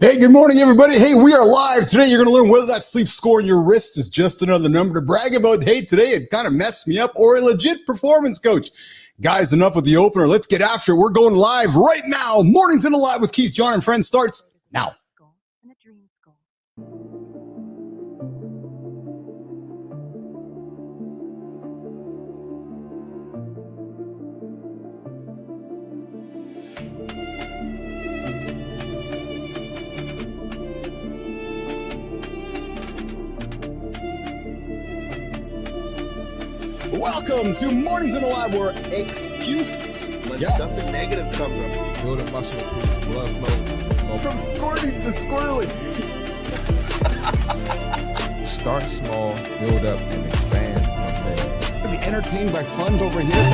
Hey, good morning, everybody. Hey, we are live. Today, you're going to learn whether that sleep score in your wrist is just another number to brag about. Hey, today it kind of messed me up, or a legit performance coach. Guys, enough with the opener. Let's get after it. We're going live right now. Mornings in the Live with Keith, John, and Friends starts now. Welcome to Mornings in the Lab, where when something negative comes up. Build a muscle, blood flow. From squirting to squirreling. Start small, build up, and expand from there. Be entertained by fun over here.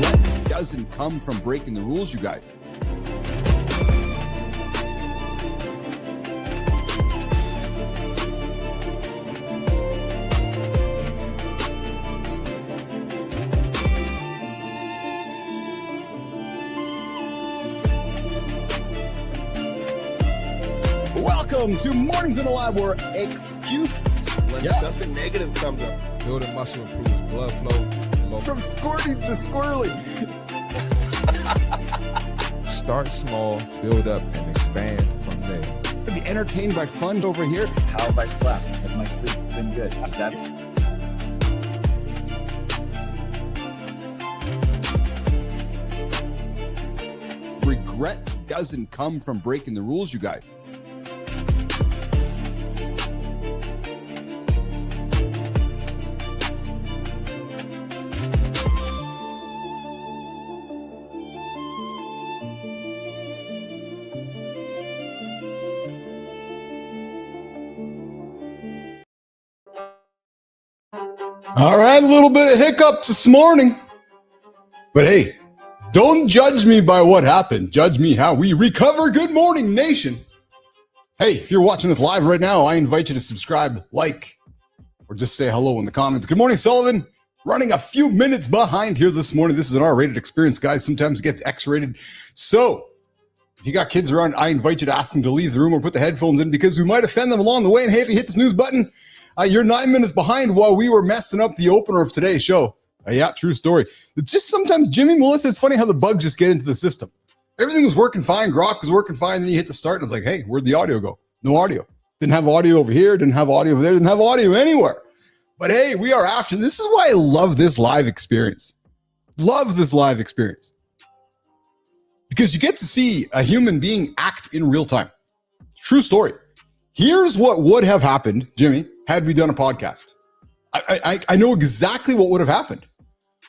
What doesn't come from breaking the rules, you guys? Welcome to Mornings in the Lab, where when something negative comes up. Build a muscle, improves blood flow. From squirting to squirreling. Start small, build up, and expand from there. Be entertained by fun over here. How have I slept? Has my sleep been good? That's Regret doesn't come from breaking the rules, you guys. All right, a little bit of hiccups this morning. But hey, don't judge me by what happened. Judge me how we recover. Good morning, nation. Hey, if you're watching this live right now, I invite you to subscribe, like, or just say hello in the comments. Good morning, Sullivan. Running a few minutes behind here this morning. This is an R-rated experience, guys. Sometimes it gets X-rated. So if you got kids around, I invite you to ask them to leave the room or put the headphones in, because we might offend them along the way. And hey, if you hit the snooze button, you're 9 minutes behind while we were messing up the opener of today's show. Yeah, true story. It's just sometimes, Jimmy, Melissa, it's funny how the bugs just get into the system. Everything was working fine. Grok was working fine. Then you hit the start and it's like, hey, where'd the audio go? No audio. Didn't have audio over here. Didn't have audio over there. Didn't have audio anywhere. But hey, we are after. This is why I love this live experience. Love this live experience. Because you get to see a human being act in real time. True story. Here's what would have happened, Jimmy, had we done a podcast. I know exactly what would have happened.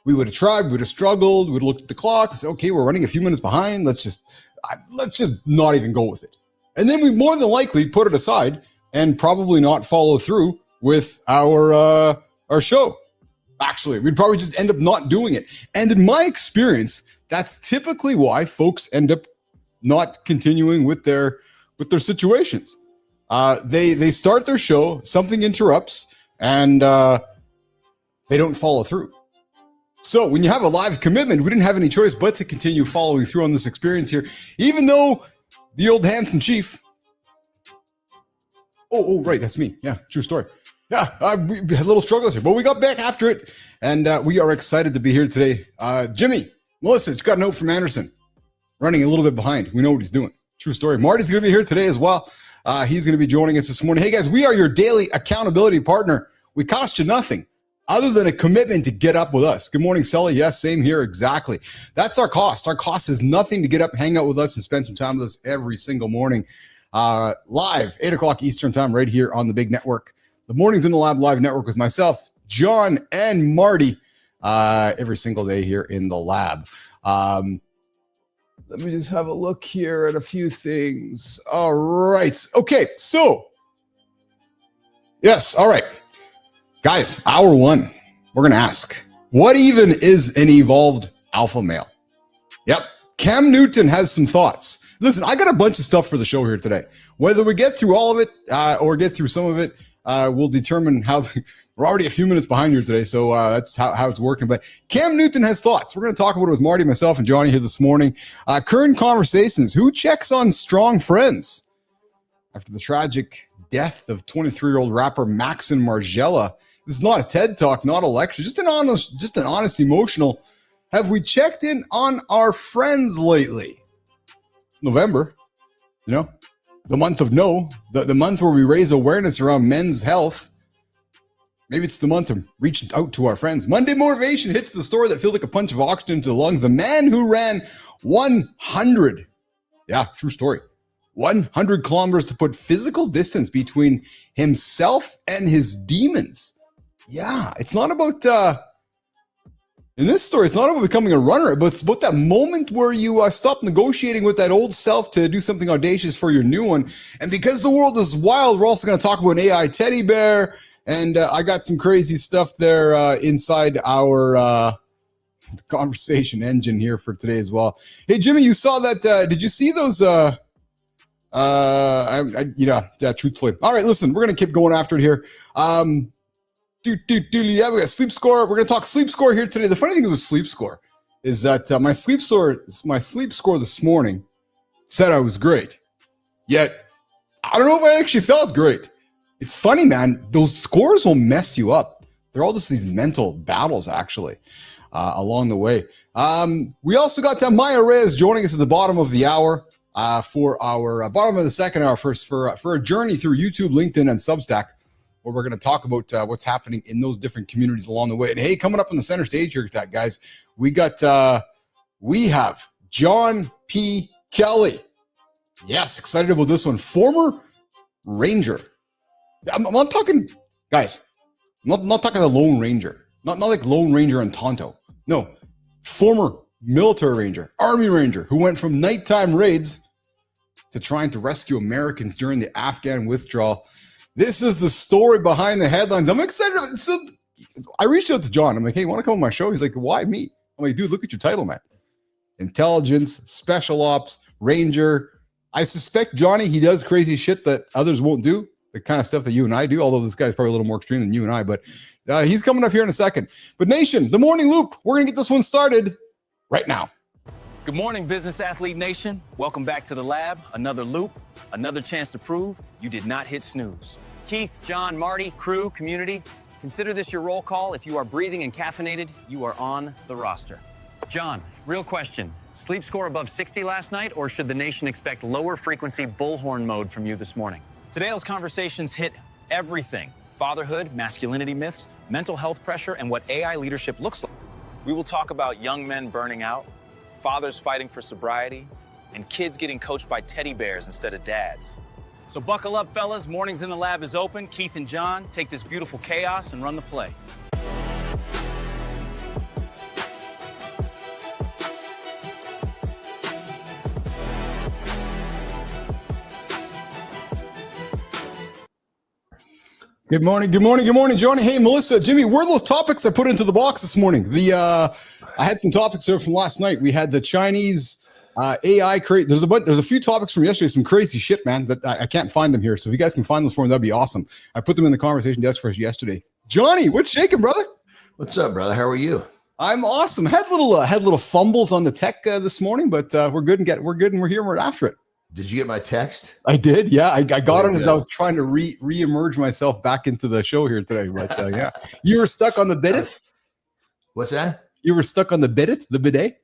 We would have tried, we would have struggled, we would have looked at the clock and said, okay, we're running a few minutes behind. Let's just not even go with it. And then we more than likely put it aside and probably not follow through with our show. Actually, we'd probably just end up not doing it. And in my experience, that's typically why folks end up not continuing with their situations. They start their show, something interrupts, and they don't follow through. So when you have a live commitment, we didn't have any choice but to continue following through on this experience here, even though the old handsome chief. Oh, right, that's me. Yeah, true story. Yeah, we had little struggles here, but we got back after it, and we are excited to be here today. Jimmy, Melissa, just got a note from Andersen, running a little bit behind. We know what he's doing. True story. Marty's going to be here today as well. He's going to be joining us this morning. Hey, guys, we are your daily accountability partner. We cost you nothing other than a commitment to get up with us. Good morning, Sully. Yes, same here. Exactly. That's our cost. Our cost is nothing to get up, hang out with us, and spend some time with us every single morning. Live, 8 o'clock Eastern time, right here on the big network. The Mornings in the Lab live network with myself, John, and Marty every single day here in the lab. Let me just have a look here at a few things. All right. Okay. So, yes. All right. Guys, hour one, we're going to ask, what even is an evolved alpha male? Yep. Cam Newton has some thoughts. Listen, I got a bunch of stuff for the show here today. Whether we get through all of it or get through some of it, will determine how. We're already a few minutes behind here today, so that's how it's working. But Cam Newton has thoughts. We're going to talk about it with Marty, myself, and Johnny here this morning. Current conversations. Who checks on strong friends? After the tragic death of 23-year-old rapper Maxon Margiela. This is not a TED Talk, not a lecture, just an honest emotional. Have we checked in on our friends lately? November, the month of no, the month where we raise awareness around men's health. Maybe it's the month of reaching out to our friends. Monday Motivation hits the story that feels like a punch of oxygen to the lungs. The man who ran 100, true story, 100 kilometers to put physical distance between himself and his demons. Yeah, it's not about, in this story, it's not about becoming a runner, but it's about that moment where you stop negotiating with that old self to do something audacious for your new one. And because the world is wild, we're also going to talk about an AI teddy bear. And I got some crazy stuff there inside our conversation engine here for today as well. Hey, Jimmy, you saw that. Did you see those? Truthfully. All right, listen, we're going to keep going after it here. We got sleep score. We're going to talk sleep score here today. The funny thing with sleep score is that my sleep score this morning said I was great. Yet, I don't know if I actually felt great. It's funny, man. Those scores will mess you up. They're all just these mental battles, actually, along the way. We also got Maya Reyes joining us at the bottom of the hour for our bottom of the second hour for a journey through YouTube, LinkedIn, and Substack, where we're going to talk about what's happening in those different communities along the way. And hey, coming up on the center stage here, guys, we have John P. Kelly. Yes, excited about this one. Former Ranger. I'm not talking, guys, I'm not talking the Lone Ranger. Not like Lone Ranger and Tonto. No, former military ranger, Army Ranger, who went from nighttime raids to trying to rescue Americans during the Afghan withdrawal. This is the story behind the headlines. I'm excited. So I reached out to John. I'm like, hey, you want to come on my show? He's like, why me? I'm like, dude, look at your title, man. Intelligence, special ops, ranger. I suspect Johnny, he does crazy shit that others won't do. The kind of stuff that you and I do, although this guy's probably a little more extreme than you and I, but he's coming up here in a second. But Nation, the Morning Loop, we're going to get this one started right now. Good morning, Business Athlete Nation. Welcome back to the lab. Another loop, another chance to prove you did not hit snooze. Keith, John, Marty, crew, community, consider this your roll call. If you are breathing and caffeinated, you are on the roster. John, real question. Sleep score above 60 last night, or should the nation expect lower frequency bullhorn mode from you this morning? Today's conversations hit everything: fatherhood, masculinity myths, mental health pressure, and what AI leadership looks like. We will talk about young men burning out, fathers fighting for sobriety, and kids getting coached by teddy bears instead of dads. So buckle up, fellas. Mornings in the Lab is open. Keith and John take this beautiful chaos and run the play. Good morning, Johnny. Hey, Melissa, Jimmy, where are those topics I put into the box this morning? I had some topics there from last night. We had the Chinese AI create. There's a few topics from yesterday, some crazy shit, man, but I can't find them here. So if you guys can find those for me, that'd be awesome. I put them in the conversation desk for us yesterday. Johnny, what's shaking, brother? What's up, brother? How are you? I'm awesome. Had little fumbles on the tech this morning, but we're good and we're here and we're after it. Did you get my text? I did. Yeah, I got it as I was trying to re-emerge myself back into the show here today. But yeah, you were stuck on the bidet. What's that? You were stuck on the bidet, the bidet.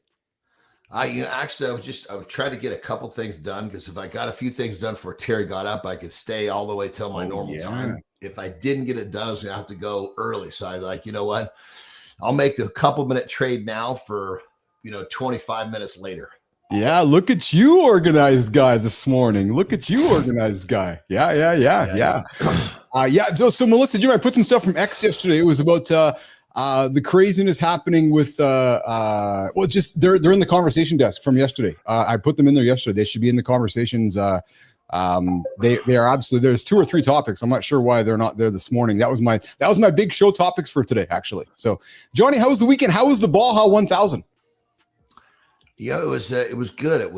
I was trying to get a couple things done, because if I got a few things done before Terry got up, I could stay all the way till my normal time. If I didn't get it done, I was gonna have to go early. So I was like, you know what? I'll make the couple minute trade now for 25 minutes later. Yeah, look at you, organized guy, this morning. Look at you, organized guy. Yeah. So Melissa, Jim, I put some stuff from X yesterday. It was about the craziness happening with they're in the conversation desk from yesterday. I put them in there yesterday. They should be in the conversations. They are absolutely. There's 2 or 3 topics. I'm not sure why they're not there this morning. That was my big show topics for today, actually. So, Johnny, how was the weekend? How was the Baja 1000? Yeah, it was good. I'm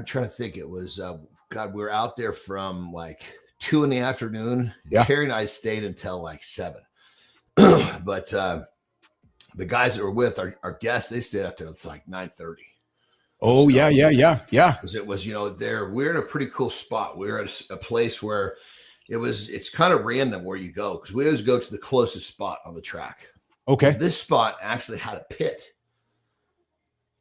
trying to think. It was God, we were out there from like 2 PM. Yeah. Terry and I stayed until like 7. But the guys that were with our guests, they stayed out there until like 9:30. Oh, yeah. Because it was, we're in a pretty cool spot. We're at a place where it's kind of random where you go, because we always go to the closest spot on the track. Okay. This spot actually had a pit.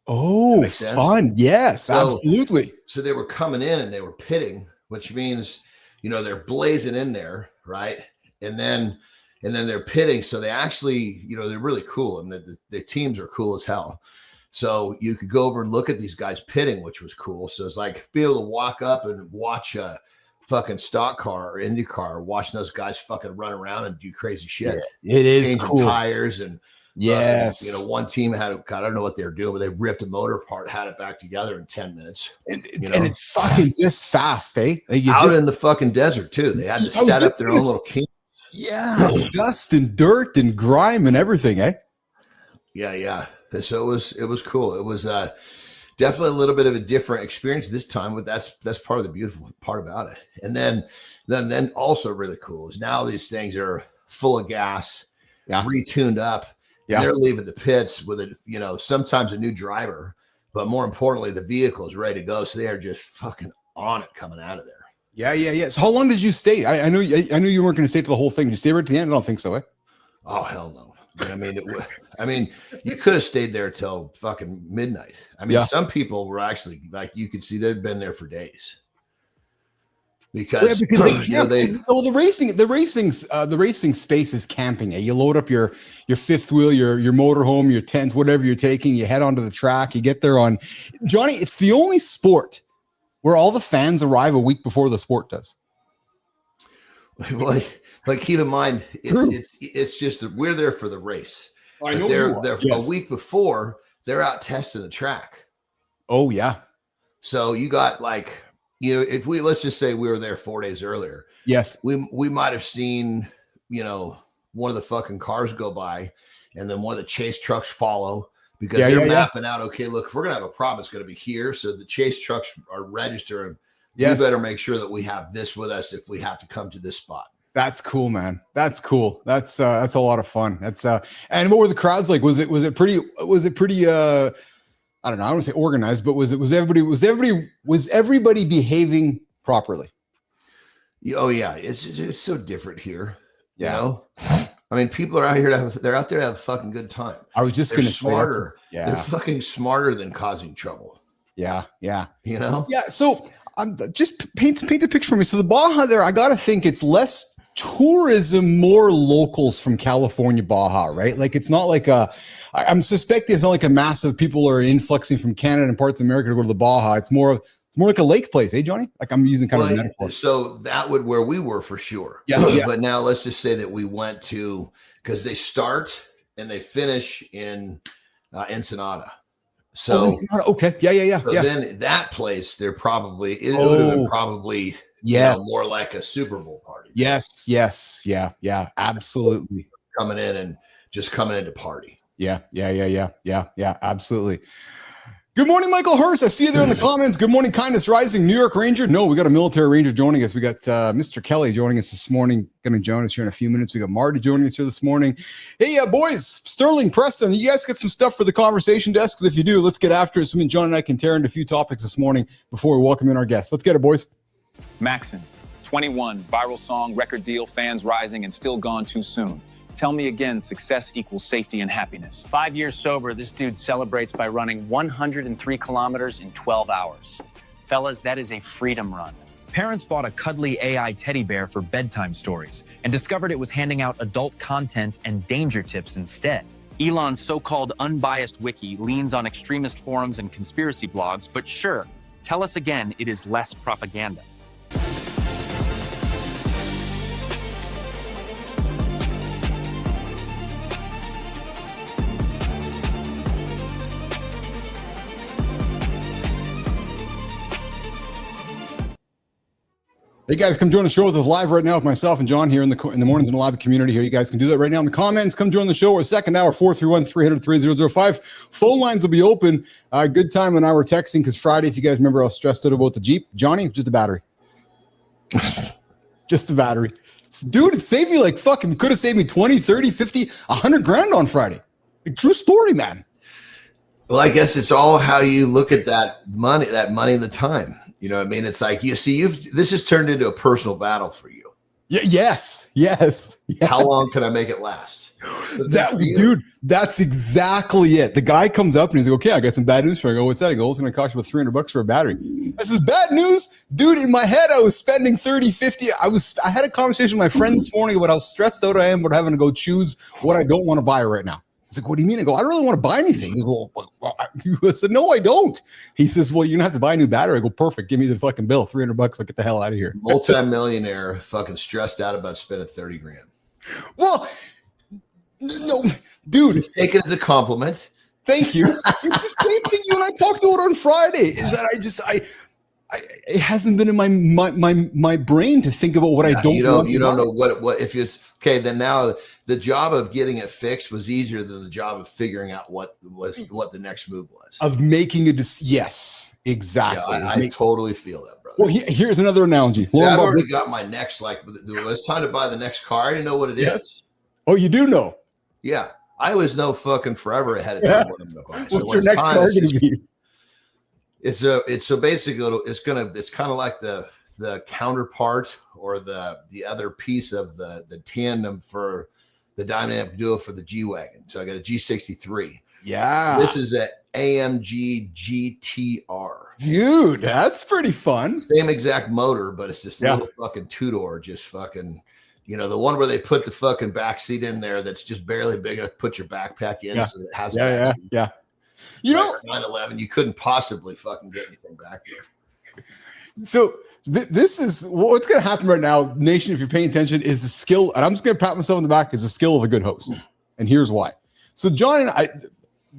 Oh, fun. Yes, absolutely. So they were coming in and they were pitting, which means, they're blazing in there, right? And then they're pitting. So they actually, they're really cool. And the teams are cool as hell. So you could go over and look at these guys pitting, which was cool. So it's like being able to walk up and watch a fucking stock car or Indy car, watching those guys fucking run around and do crazy shit. Yeah, it is changing cool. Tires and yes, one team had I don't know what they were doing, but they ripped a motor apart, had it back together in 10 minutes. And it's fucking just fast, eh? Like in the fucking desert too. They had to set up their own little camp. Yeah, dust and dirt and grime and everything, eh? Yeah. So it was cool. It was definitely a little bit of a different experience this time, but that's part of the beautiful part about it. And then also really cool is now these things are full of gas, retuned up. Yeah. And they're leaving the pits with sometimes a new driver, but more importantly, the vehicle is ready to go. So they are just fucking on it coming out of there. Yeah. So how long did you stay? I know you weren't going to stay to the whole thing. Did you stay right to the end? I don't think so, eh? Oh, hell no. I mean, you could have stayed there till fucking midnight. I mean, some people were actually like, you could see they'd been there for days because the racing space is camping. You load up your fifth wheel, your motorhome, your tent, whatever you're taking. You head onto the track. You get there on Johnny. It's the only sport where all the fans arrive a week before the sport does. Like keep in mind, it's just that we're there for the race. I know they're a week before, they're out testing the track. Oh yeah. So you got if let's just say we were there 4 days earlier. Yes. We might have seen, one of the fucking cars go by and then one of the chase trucks follow because they're mapping out, okay, look, if we're going to have a problem, it's going to be here. So the chase trucks are registering. Yes. We better make sure that we have this with us if we have to come to this spot. That's cool, man. That's cool. That's a lot of fun. That's and what were the crowds like? Was it pretty I don't know, I don't want to say organized, but was everybody behaving properly? Oh yeah, it's so different here. Yeah. I mean, people are out here they're out there to have a fucking good time. I was just going to say smarter. They're fucking smarter than causing trouble. Yeah. Yeah. So just paint a picture for me. So the Baja there, I got to think it's less tourism, more locals from California, Baja, right? Like it's not like I'm suspecting it's not like a massive people are influxing from Canada and parts of America to go to the Baja. It's more like a lake place, Johnny? Like I'm using kind of a metaphor. So that would where we were for sure. Yeah. But now let's just say that we went to, because they start and they finish in Ensenada. So okay, yeah. So then that place, would have been probably more like a Super Bowl party. Yes, yeah, absolutely. Coming in to party. Yeah, absolutely. Good morning, Michael Hurst. I see you there in the comments. Good morning, Kindness Rising, New York Ranger. No, we got a military ranger joining us. We got Mr. Kelly joining us this morning. Going to join us here in a few minutes. We got Marty joining us here this morning. Hey, boys, Sterling, Preston, you guys got some stuff for the conversation desk? Because if you do, let's get after it. So me and John and I can tear into a few topics this morning before we welcome in our guests. Let's get it, boys. Maxon, 21, viral song, record deal, fans rising, and still gone too soon. Tell me again, success equals safety and happiness. 5 years sober, this dude celebrates by running 103 kilometers in 12 hours. Fellas, that is a freedom run. Parents bought a cuddly AI teddy bear for bedtime stories and discovered it was handing out adult content and danger tips instead. Elon's so-called unbiased wiki leans on extremist forums and conspiracy blogs, but sure, tell us again it is less propaganda. Hey guys, come join the show with us live right now with myself and John here in the mornings in the live community here. You guys can do that right now in the comments. Come join the show. We're second hour, 431-300-3005. Phone lines will be open. Good time when I were texting because Friday, if you guys remember, I was stressed out about the Jeep. Johnny, just a battery. Just a battery. Dude, it saved me like fucking, could have saved me 20, 30, 50, 100 grand on Friday. Like, true story, man. Well, I guess it's all how you look at that money and the time. You know what I mean? It's like, you see, this has turned into a personal battle for you. Yes. How long can I make it last? Dude, that's exactly it. The guy comes up and he's like, okay, I got some bad news for you. I go, what's that? I go, it's going to cost you about $300 for a battery. This is bad news. Dude, in my head, I was spending 30, 50. I had a conversation with my friend this morning about how stressed out I am about having to go choose what I don't want to buy right now. He's like, what do you mean? I go, I don't really want to buy anything. He goes, I said, no, I don't. He says, well, you're going to have to buy a new battery. I go, perfect. Give me the fucking bill. $300. I'll get the hell out of here. Multi-millionaire fucking stressed out about spending 30 grand. Well, no, dude. Just take it as a compliment. Thank you. It's the same thing you and I talked about on Friday. Is that it hasn't been in my brain to think about what I don't. You don't know what if it's okay. Then now the job of getting it fixed was easier than the job of figuring out what the next move was. Of making a decision. Yes, exactly. Yeah, I totally feel that, brother. Well, here's another analogy. See, I've already got my next. Like, it's time to buy the next car. I didn't know what it is. Oh, you do know? Yeah, I always know fucking forever ahead of time what I'm going to buy. So what's your next car going to be? It's basically it's kind of like the counterpart or the other piece of the tandem for the dynamic duo for the G-Wagon. So I got a G63. Yeah. This is an AMG GTR. Dude, that's pretty fun. Same exact motor, but it's this little fucking two-door, just fucking, the one where they put the fucking back seat in there that's just barely big enough to put your backpack in. So it has yeah. 911, you couldn't possibly fucking get anything back there. So this is what's going to happen right now, nation. If you're paying attention, is a skill, and I'm just going to pat myself on the back. Is a skill of a good host, and here's why. So John and I,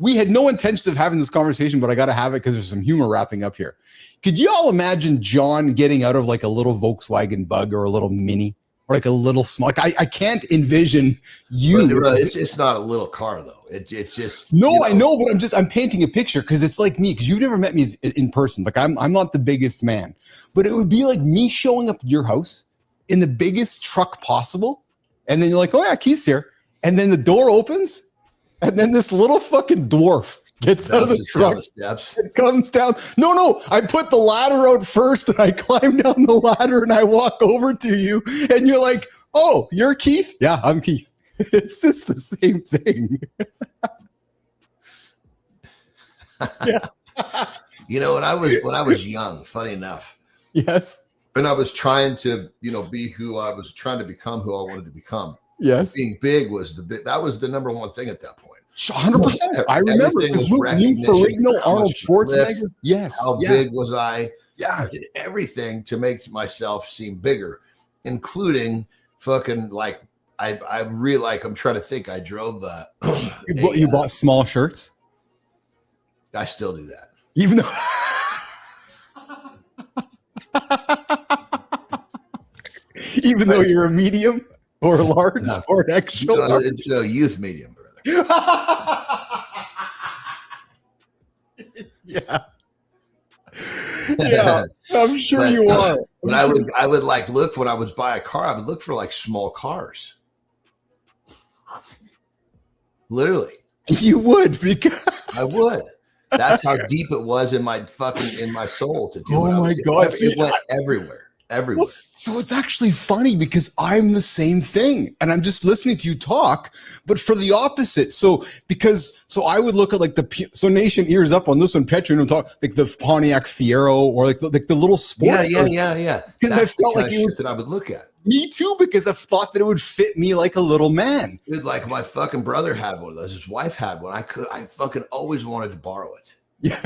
we had no intention of having this conversation, but I got to have it because there's some humor wrapping up here. Could you all imagine John getting out of like a little Volkswagen Bug or a little Mini? Or like a little small. Like I can't envision you. But it's not a little car though. It's just I know, but I'm painting a picture because it's like me because you've never met me in person. Like I'm not the biggest man, but it would be like me showing up at your house in the biggest truck possible, and then you're like, oh yeah, Keith's here, and then the door opens, and then this little fucking dwarf gets out of the truck. It comes down. No. I put the ladder out first and I climb down the ladder and I walk over to you and you're like, oh, you're Keith? Yeah, I'm Keith. It's just the same thing. Yeah. When I was young, funny enough. Yes. And I was trying to, be who I was trying to become, who I wanted to become. Yes. Being big that was the number one thing at that point. 100%. I remember Lou Ferrigno, Arnold Schwarzenegger. Yes. How big was I? Yeah. I did everything to make myself seem bigger, including fucking like I really like. I'm trying to think. I drove. You bought small shirts. I still do that, even though you're a medium or a large or an extra large. Youth medium. Yeah, I'm sure you are. But I would like look when I would buy a car. I would look for like small cars. Literally, you would because I would. That's how deep it was in my soul to do. Oh my God! It went everywhere. Well, so it's actually funny because I'm the same thing and I'm just listening to you talk, but for the opposite. So I would look at like nation ears up on this one, Petro, and talk like the Pontiac Fiero or like the little sports. Yeah. Because I felt like you that I would look at. Me too, because I thought that it would fit me like a little man. Dude, like my fucking brother had one of those. His wife had one. I fucking always wanted to borrow it. Yeah.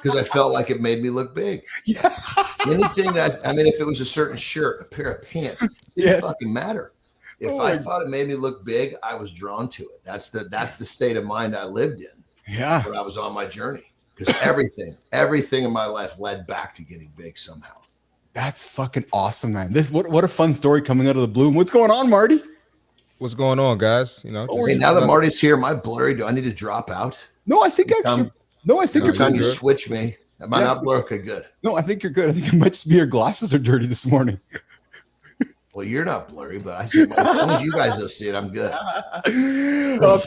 Because I felt like it made me look big. Yeah. Anything if it was a certain shirt, a pair of pants, it didn't fucking matter. If I thought it made me look big, I was drawn to it. That's the state of mind I lived in. Yeah. When I was on my journey. Because everything in my life led back to getting big somehow. That's fucking awesome, man. What a fun story coming out of the blue. What's going on, Marty? What's going on, guys? You know, Hey, now that Marty's here, am I blurry? Do I need to drop out? No, I think Every time you good. switch me, am I not blurry? Okay, good. No, I think you're good. I think it might just be your glasses are dirty this morning. Well, you're not blurry, but I think as long as you guys don't see it, I'm good.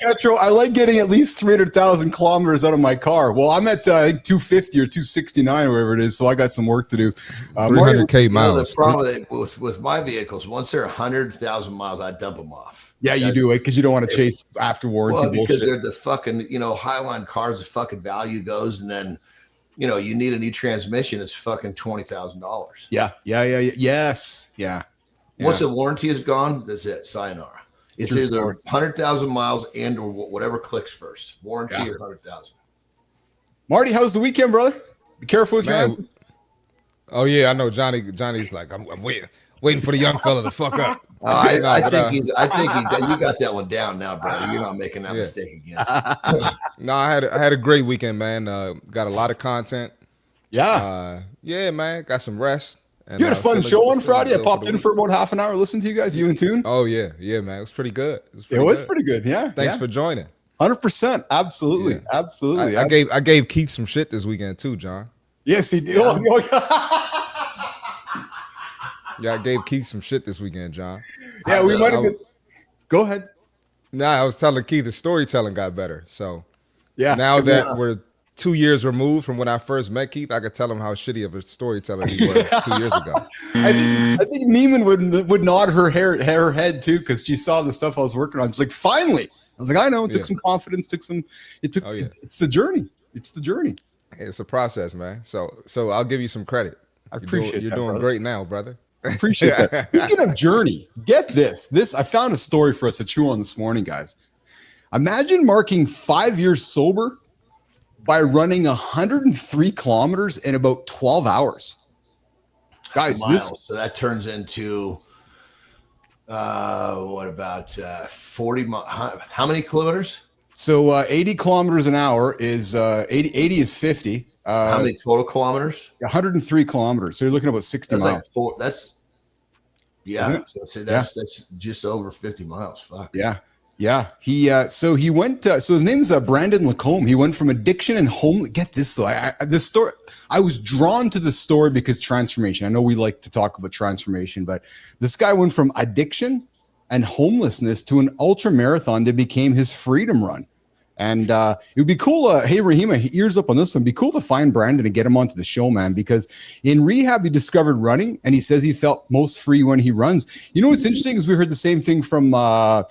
Petro, I like getting at least 300,000 kilometers out of my car. Well, I'm at I think 250 or 269 or whatever it is, so I got some work to do. 300K miles. The problem with my vehicles, once they're 100,000 miles, I dump them off. Yeah, you do it because you don't want to chase afterwards. Well, because they're the fucking, Highline cars, the fucking value goes, and then, you need a new transmission. It's fucking $20,000. Yeah. Yes. Yeah. Once the warranty is gone, that's it. Sayonara. It's True either story. 100,000 miles and or whatever clicks first. Warranty or 100,000. Marty, how's the weekend, brother? Be careful with your Man, hands. Oh yeah, I know Johnny's like, I'm waiting for the young fella to fuck up. I think you got that one down now, brother. You're not making that mistake again. No, I had a great weekend, man. Got a lot of content. Yeah. Yeah, man. Got some rest. And, You had a fun show on Friday. I popped in week. for about half an hour, listened to you guys, you and Tune. Oh yeah, man. It was pretty good. It was pretty good. Yeah. Thanks for joining. 100%. Absolutely. Yeah. Absolutely. I gave Keith some shit this weekend too, John. Yes, he did. Yeah. Yeah, I gave Keith some shit this weekend, John. Yeah, we might have been. Go ahead. Nah, I was telling Keith the storytelling got better. So Yeah. now that we're 2 years removed from when I first met Keith, I could tell him how shitty of a storyteller he was 2 years ago. I think Neiman would nod her head too, because she saw the stuff I was working on. She's like, finally. I was like, I know. It took some confidence. It's the journey. It's the journey. It's a process, man. So I'll give you some credit. I appreciate You're that, doing brother. great now, brother. Appreciate that. Speaking of journey, get this. I found a story for us to chew on this morning, guys. Imagine marking 5 years sober by running 103 kilometers in about 12 hours. Guys, miles. So that turns into what about 40 miles? How many kilometers? So 80 kilometers an hour is 80 is 50. How many total kilometers? 103 kilometers. So you're looking at about 60 miles. That's just over 50 miles. Fuck. Yeah. He went. So his name's Brandon Lacombe. He went from addiction and home. Get this though. This story. I was drawn to the story because transformation. I know we like to talk about transformation, but this guy went from addiction and homelessness to an ultra marathon that became his freedom run. And it would be cool. Hey, Rahima, ears up on this one. It'd be cool to find Brandon and get him onto the show, man, because in rehab, he discovered running and he says he felt most free when he runs. You know, what's interesting is we heard the same thing from our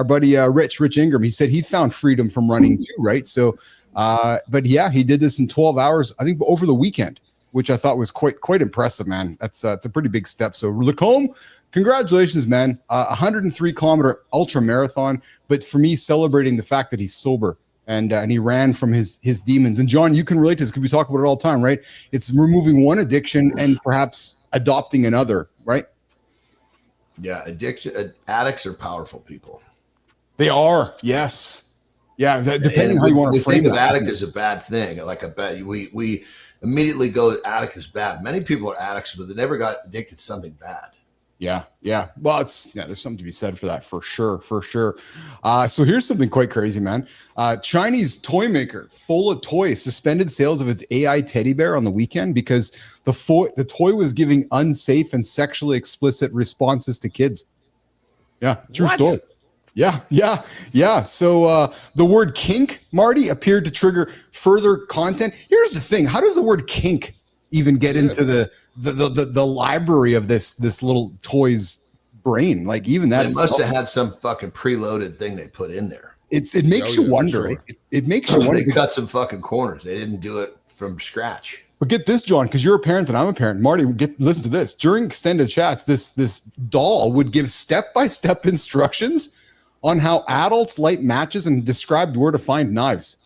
buddy, Rich Ingram. He said he found freedom from running too. Right. So, but yeah, he did this in 12 hours, I think over the weekend, which I thought was quite impressive, man. It's a pretty big step. So Lacombe, congratulations, man. 103 kilometer ultra marathon. But for me, celebrating the fact that he's sober and he ran from his demons. And John, you can relate to this because we talk about it all the time, right? It's removing one addiction and perhaps adopting another, right? Yeah, addicts are powerful people. They are, yes. Yeah, depending on how you want to we frame think of that. addict as a bad thing. Like we immediately go addict is bad. Many people are addicts, but they never got addicted to something bad. Yeah. Well, there's something to be said for that, for sure. So here's something quite crazy, man. Chinese toy maker Fola Toy suspended sales of its AI teddy bear on the weekend because the toy was giving unsafe and sexually explicit responses to kids. Yeah, true story. Yeah. So the word kink, Marty, appeared to trigger further content. Here's the thing. How does the word kink even get into the library of this little toy's brain? Like even that They must have had some fucking preloaded thing they put in there. It makes you wonder. Sure. Right? It makes you wonder. They cut some fucking corners. They didn't do it from scratch. But get this, John, because you're a parent and I'm a parent. Marty, listen to this. During extended chats, this doll would give step-by-step instructions on how adults light matches and described where to find knives,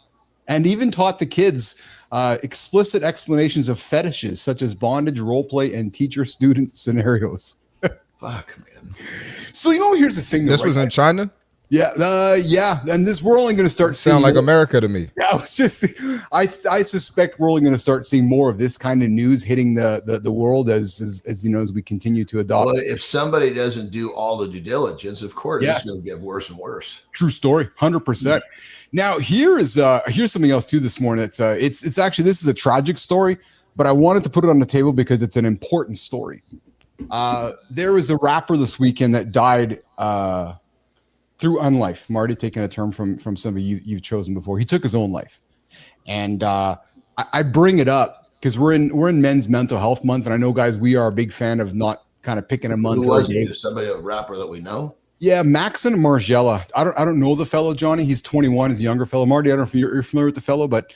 and even taught the kids explicit explanations of fetishes such as bondage, role play, and teacher-student scenarios. Fuck, man. So here's the thing. This was in China? Yeah. And we're only going to start Sound like America to me. Yeah, I suspect we're only going to start seeing more of this kind of news hitting the world as we continue to adopt. Well, if somebody doesn't do all the due diligence, of course, it's going to get worse and worse. True story, 100%. Now here's something else too this morning. It's actually, this is a tragic story, but I wanted to put it on the table because it's an important story. There was a rapper this weekend that died through unlife. Marty, taking a term from somebody you've chosen before. He took his own life. And I bring it up because we're in Men's Mental Health Month, and I know, guys, we are a big fan of not kind of picking a month. Who was it? Somebody, a rapper that we know? Yeah, Maxon Margella. I don't know the fellow, Johnny. He's 21. He's a younger fellow. Marty, I don't know if you're familiar with the fellow, but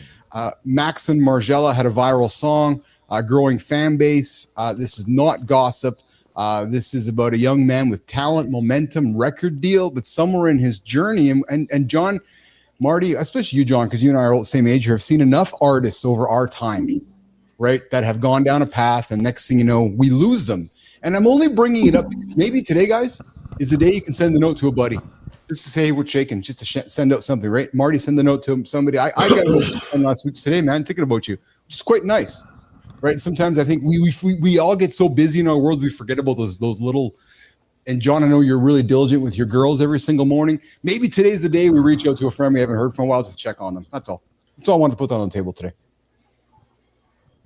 Maxon Margella had a viral song, growing fan base. This is not gossip. This is about a young man with talent, momentum, record deal, but somewhere in his journey. And John, Marty, especially you, John, because you and I are all the same age here, have seen enough artists over our time, right, that have gone down a path, and next thing you know, we lose them. And I'm only bringing it up. Maybe today, guys, is the day you can send a note to a buddy. Just to say, hey, we're shaking, just to send out something, right? Marty, send a note to somebody. I got a note last week. Today, man, thinking about you. Which is quite nice. Right. Sometimes I think we all get so busy in our world, we forget about those little. And John, I know you're really diligent with your girls every single morning. Maybe today's the day we reach out to a friend we haven't heard from a while to check on them. That's all. That's all I wanted to put on the table today.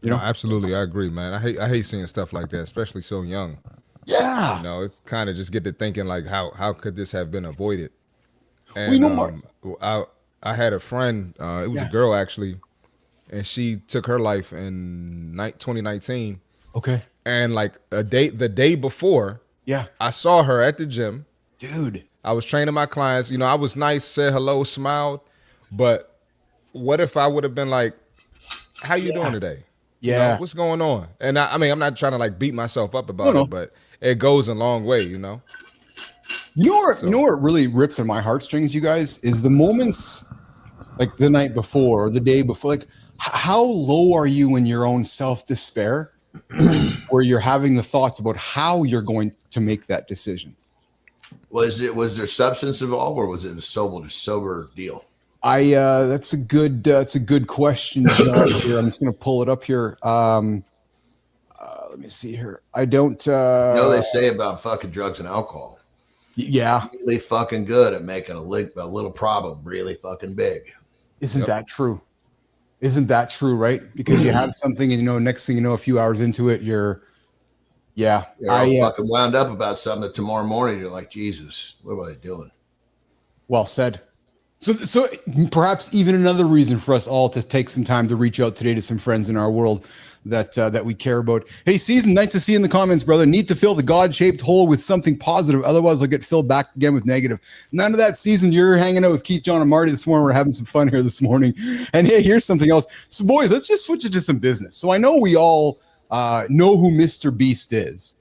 You know, absolutely, I agree, man. I hate seeing stuff like that, especially so young. Yeah. You know, it's kind of just get to thinking like, how could this have been avoided? And I had a friend. It was a girl actually. And she took her life in 2019. Okay. And like the day before, I saw her at the gym. Dude. I was training my clients. You know, I was nice, said hello, smiled. But what if I would have been like, how you doing today? Yeah. You know, what's going on? And I mean, I'm not trying to like beat myself up about it, but it goes a long way, you know? You know what really rips on my heartstrings, you guys, is the moments like the night before or the day before, like, how low are you in your own self-despair where you're having the thoughts about how you're going to make that decision? Was there substance involved, or was it a sober deal? That's a good question, John. Here, I'm just going to pull it up here. Let me see here. I don't. They say about fucking drugs and alcohol. Yeah, really fucking good at making a little problem really fucking big. Isn't that true? Isn't that true, right? Because you have something and, next thing you know, a few hours into it, you're fucking wound up about something that tomorrow morning you're like, Jesus, what am I doing? Well said. So perhaps even another reason for us all to take some time to reach out today to some friends in our world that we care about. Hey, Season, nice to see you in the comments, brother. Need to fill the God-shaped hole with something positive. Otherwise, I'll get filled back again with negative. None of that, Season. You're hanging out with Keith, John, and Marty this morning. We're having some fun here this morning. And hey, here's something else. So, boys, let's just switch it to some business. So I know we all know who Mr. Beast is.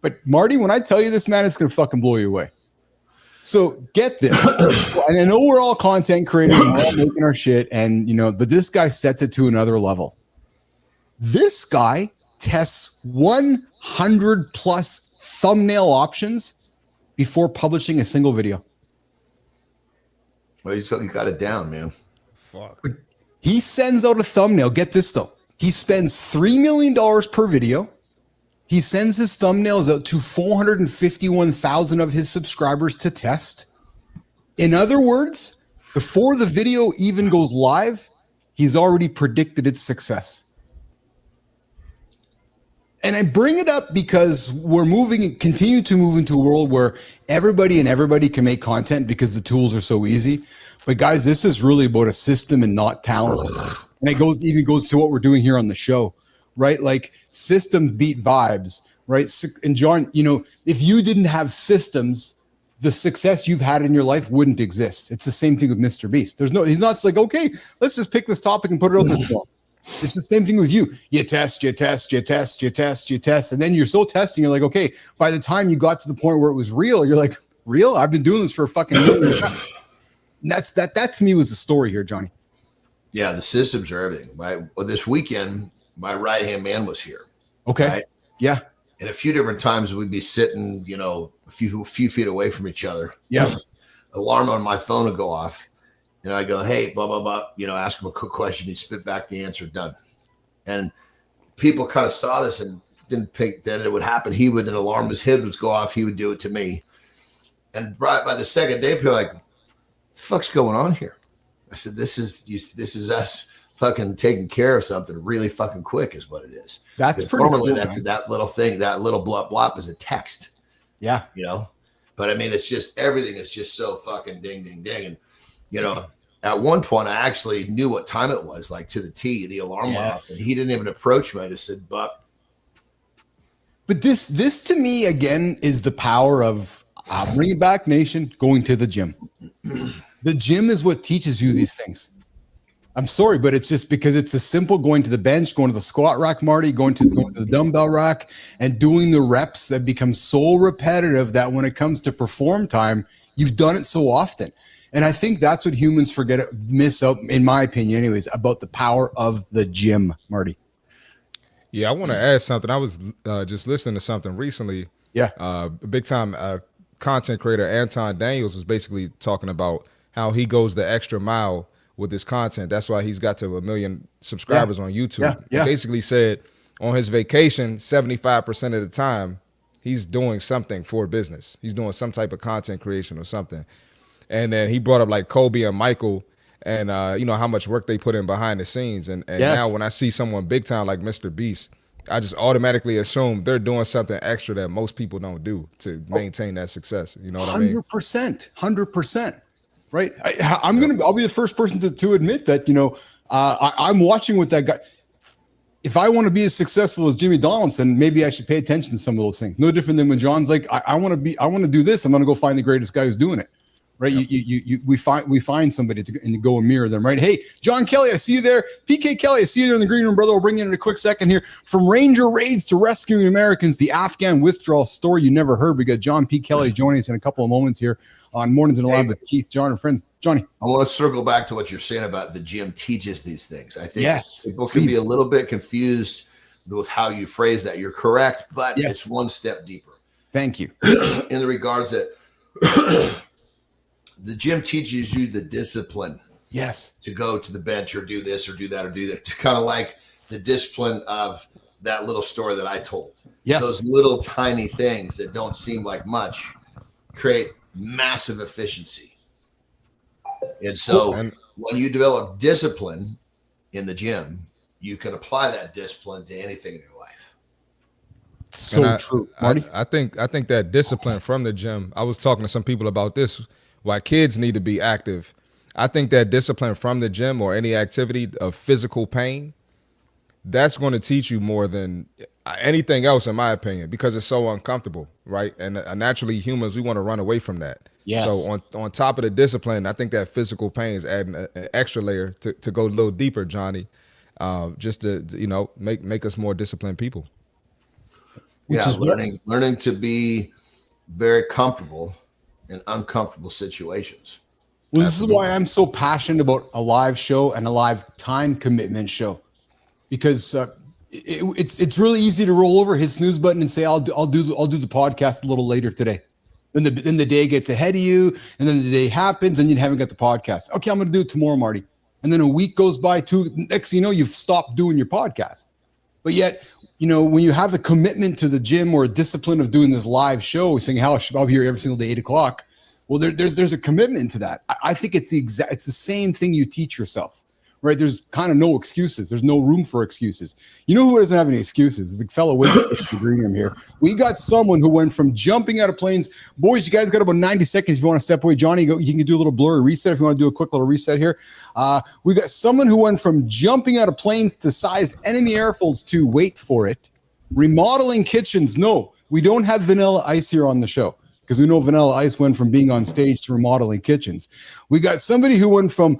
But, Marty, when I tell you this, man, it's going to fucking blow you away. So get this. And I know we're all content creators and we're all making our shit. And, but this guy sets it to another level. This guy tests 100 plus thumbnail options before publishing a single video. Well, you got it down, man. Fuck. He sends out a thumbnail. Get this, though. He spends $3 million per video. He sends his thumbnails out to 451,000 of his subscribers to test. In other words, before the video even goes live, he's already predicted its success. And I bring it up because we're continue to move into a world where everybody can make content because the tools are so easy. But guys, this is really about a system and not talent. And it even goes to what we're doing here on the show, right? Like systems beat vibes, right? And John, if you didn't have systems, the success you've had in your life wouldn't exist. It's the same thing with Mr. Beast. He's not just like, okay, let's just pick this topic and put it out there. It's the same thing with you. You test, and then you're so testing. You're like, okay, by the time you got to the point where it was real, you're like, real? I've been doing this for a fucking million times. And that to me was the story here, Johnny. Yeah, the systems are everything. This weekend, my right-hand man was here. Okay. Right? Yeah. And a few different times we'd be sitting, a few feet away from each other. Yeah. alarm on my phone would go off. And I go, hey, blah, blah, blah, ask him a quick question. He'd spit back the answer, done. And people kind of saw this and didn't think that it would happen. He would, an alarm, his head would go off. He would do it to me. And right by the second day, people are like, what the fuck's going on here? I said, this is us fucking taking care of something really fucking quick is what it is. That's pretty normally cool, that's man. that little thing, that little blop blop is a text. Yeah. But I mean, it's just, everything is just so fucking ding, ding, ding. And, at one point I actually knew what time it was, like to the T, the alarm went off, and he didn't even approach me. I just said, but this to me, again, is the power of bring it back, nation, going to the gym. The gym is what teaches you these things. I'm sorry, but it's just because it's a simple going to the bench, going to the squat rack, Marty, going to the dumbbell rack and doing the reps that become so repetitive that when it comes to perform time, you've done it so often. And I think that's what humans miss out, in my opinion anyways, about the power of the gym, Marty. Yeah, I want to add something. I was just listening to something recently. Yeah. Big time content creator Anton Daniels was basically talking about how he goes the extra mile with his content. That's why he's got to 1 million subscribers on YouTube. Yeah. He basically said on his vacation, 75% of the time, he's doing something for business. He's doing some type of content creation or something. And then he brought up like Kobe and Michael and, how much work they put in behind the scenes. And now when I see someone big time like Mr. Beast, I just automatically assume they're doing something extra that most people don't do to maintain that success. You know what I mean? 100%. Right. I'll be the first person to admit that, I'm watching with that guy. If I want to be as successful as Jimmy Donaldson, maybe I should pay attention to some of those things. No different than when John's like, I want to do this. I'm going to go find the greatest guy who's doing it. Right. Yep. We find somebody and go and mirror them. Right. Hey, John Kelly, I see you there. PK Kelly, I see you there in the green room, brother. We'll bring you in a quick second here. From Ranger raids to rescuing Americans, the Afghan withdrawal story you never heard. We got John P. Kelly joining us in a couple of moments here on Mornings in the Lab with Keith, John, and friends. Johnny, I want to circle back to what you're saying about the gym teaches these things. I think people can please. be a little bit confused with how you phrase that. You're correct, but it's one step deeper. Thank you. In the regards that the gym teaches you the discipline. Yes. To go to the bench or do this or do that or do that. Kind of like the discipline of that little story that I told. Yes. Those little tiny things that don't seem like much create massive efficiency. And so when you develop discipline in the gym, you can apply that discipline to anything in your life. So true. Marty? I think that discipline from the gym, I was talking to some people about this, why kids need to be active. I think that discipline from the gym or any activity of physical pain, that's going to teach you more than anything else, in my opinion, because it's so uncomfortable, right? And naturally, humans, we want to run away from that. Yes. So on top of the discipline, I think that physical pain is adding an extra layer to go a little deeper, Johnny, just to make us more disciplined people. Learning to be very comfortable in uncomfortable situations. Well, this is why I'm so passionate about a live show and a live time commitment show, because it's really easy to roll over, hit snooze button, and say I'll do the podcast a little later today. Then the day gets ahead of you, and then the day happens, and you haven't got the podcast. Okay, I'm going to do it tomorrow, Marty. And then a week goes by. Next thing you know, you've stopped doing your podcast. But yet, when you have a commitment to the gym or a discipline of doing this live show, saying how I'll be here every single day, 8:00. Well, there's a commitment to that. I think it's the same thing you teach yourself, right? There's kind of no excuses. There's no room for excuses. You know who doesn't have any excuses? The fellow with the green room here. We got someone who went from jumping out of planes. Boys, you guys got about 90 seconds if you want to step away. Johnny, you can do a little blurry reset if you want to do a quick little reset here. We got someone who went from jumping out of planes to size enemy airfields to, wait for it, remodeling kitchens. No, we don't have Vanilla Ice here on the show, because we know Vanilla Ice went from being on stage to remodeling kitchens. We got somebody who went from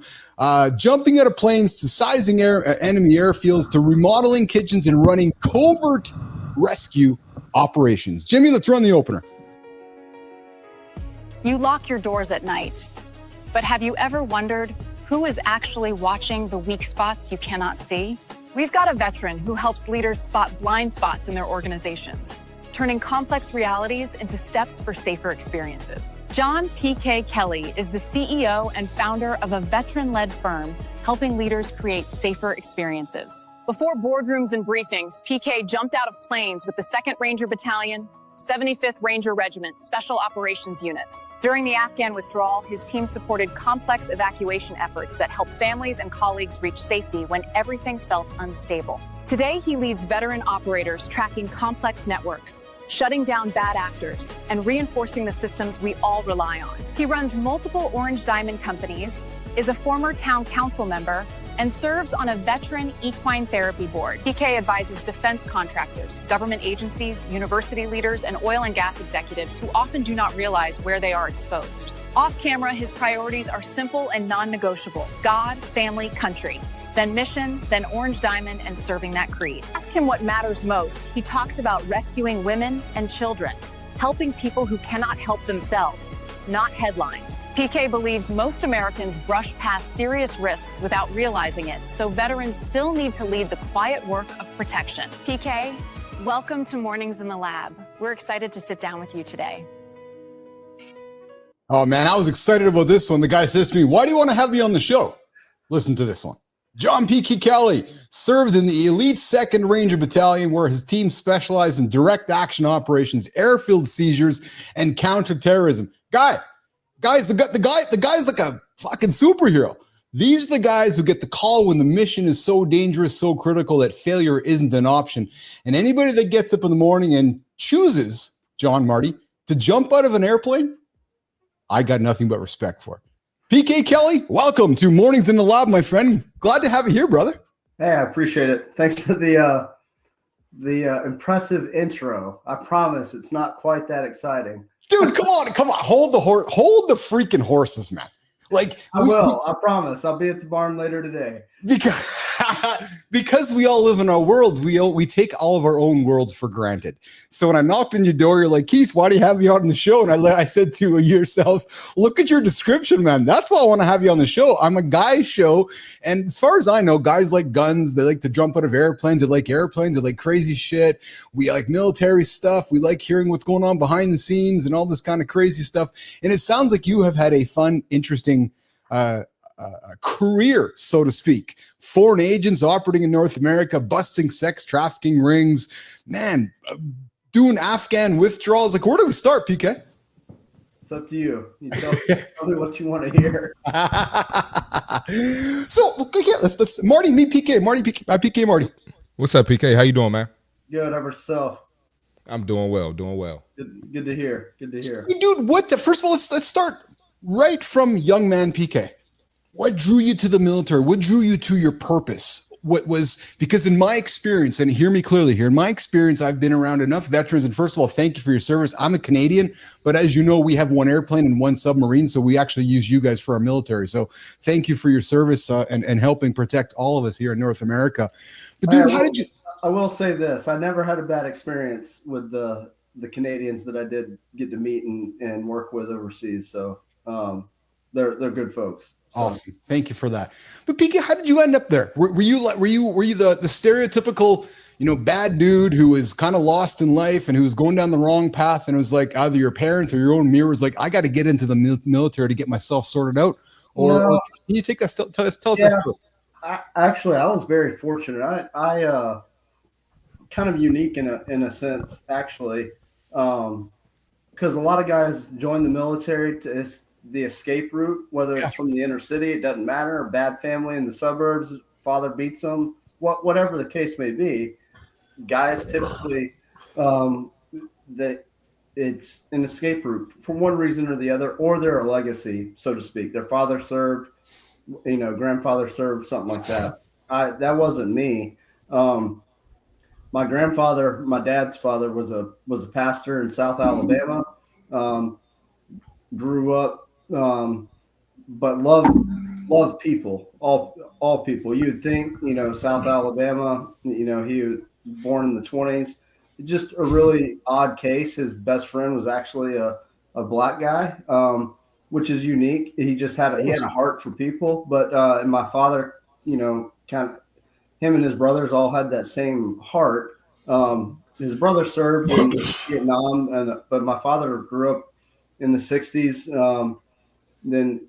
jumping out of planes to sizing enemy airfields to remodeling kitchens and running covert rescue operations. Jimmy, let's run the opener. You lock your doors at night, but have you ever wondered who is actually watching the weak spots you cannot see? We've got a veteran who helps leaders spot blind spots in their organizations. turning complex realities into steps for safer experiences. John P.K. Kelly is the CEO and founder of a veteran-led firm helping leaders create safer experiences. Before boardrooms and briefings, PK jumped out of planes with the 2nd Ranger Battalion, 75th Ranger Regiment, Special Operations Units. During the Afghan Withdrawal, his team supported complex evacuation efforts that helped families and colleagues reach safety when everything felt unstable. Today, he leads veteran operators tracking complex networks, shutting down bad actors, and reinforcing the systems we all rely on. He runs multiple Orange Diamond companies, is a former town council member, and serves on a veteran equine therapy board. PK advises defense contractors, government agencies, university leaders, and oil and gas executives who often do not realize where they are exposed. Off camera, his priorities are simple and non-negotiable: God, family, country. Then mission, then Orange Diamond, and serving that creed. Ask him what matters most. He talks about rescuing women and children, helping people who cannot help themselves, not headlines. PK believes most Americans brush past serious risks without realizing it, so veterans still need to lead the quiet work of protection. PK, welcome to Mornings in the Lab. We're excited to sit down with you today. Oh man, I was excited about this one. The guy says to me, "Why do you want to have me on the show?" Listen to this one. John P.K. Kelly served in the elite 2nd Ranger Battalion, where his team specialized in direct action operations, airfield seizures, and counterterrorism. Guys, the guy's like a fucking superhero. These are the guys who get the call when the mission is so dangerous, so critical that failure isn't an option. And anybody that gets up in the morning and chooses, John Marty, to jump out of an airplane, I got nothing but respect for. PK Kelly, welcome to Mornings in the Lab, my friend. Glad to have you here, brother. Hey, I appreciate it. Thanks for the impressive intro. I promise it's not quite that exciting. Dude, come on. Hold the freaking horses, man. Like I will. I promise. I'll be at the barn later today. Because we all live in our worlds, we take all of our own worlds for granted. So when I knocked on your door, you're like, "Keith, why do you have me on the show?" And I said to yourself, "Look at your description, man. That's why I want to have you on the show. I'm a guy show, and as far as I know, guys like guns. They like to jump out of airplanes. They like airplanes. They like crazy shit. We like military stuff. We like hearing what's going on behind the scenes and all this kind of crazy stuff. And it sounds like you have had a fun, interesting career, so to speak. Foreign agents operating in North America, busting sex trafficking rings, man, doing Afghan withdrawals. Like, where do we start, PK? It's up to you. You tell me what you want to hear. So, okay, let's Marty, meet PK. PK, Marty. What's up, PK? How you doing, man? Good. Over yourself. I'm doing well. Good to hear. Dude, first of all, let's start right from young man PK. What drew you to the military? What drew you to your purpose? Because in my experience, and hear me clearly here, in my experience, I've been around enough veterans. And first of all, thank you for your service. I'm a Canadian, but as you know, we have one airplane and one submarine. So we actually use you guys for our military. So thank you for your service and helping protect all of us here in North America. But dude, how did you? I will say this. I never had a bad experience with the Canadians that I did get to meet and work with overseas. So they're good folks. So. Awesome. Thank you for that. But PK, how did you end up there? Were you the stereotypical, bad dude who was kind of lost in life and who was going down the wrong path and was like either your parents or your own mirror was like, I got to get into the military to get myself sorted out? Or can you take us, tell us that story? I was very fortunate. I kind of unique in a sense, actually, because a lot of guys join the military to the escape route, whether it's from the inner city, it doesn't matter, or bad family in the suburbs, father beats them, whatever the case may be. Guys typically that it's an escape route for one reason or the other, or they're a legacy, so to speak. Their father served, grandfather served, something like that. That wasn't me. My grandfather, my dad's father, was a pastor in South Alabama. Grew up, but loved people, all people. You'd think, South Alabama. He was born in the 1920s. Just a really odd case. His best friend was actually a black guy, which is unique. He just had a heart for people. But and my father, kind of, him and his brothers all had that same heart. his brother served in Vietnam, but my father grew up in the 60s. Then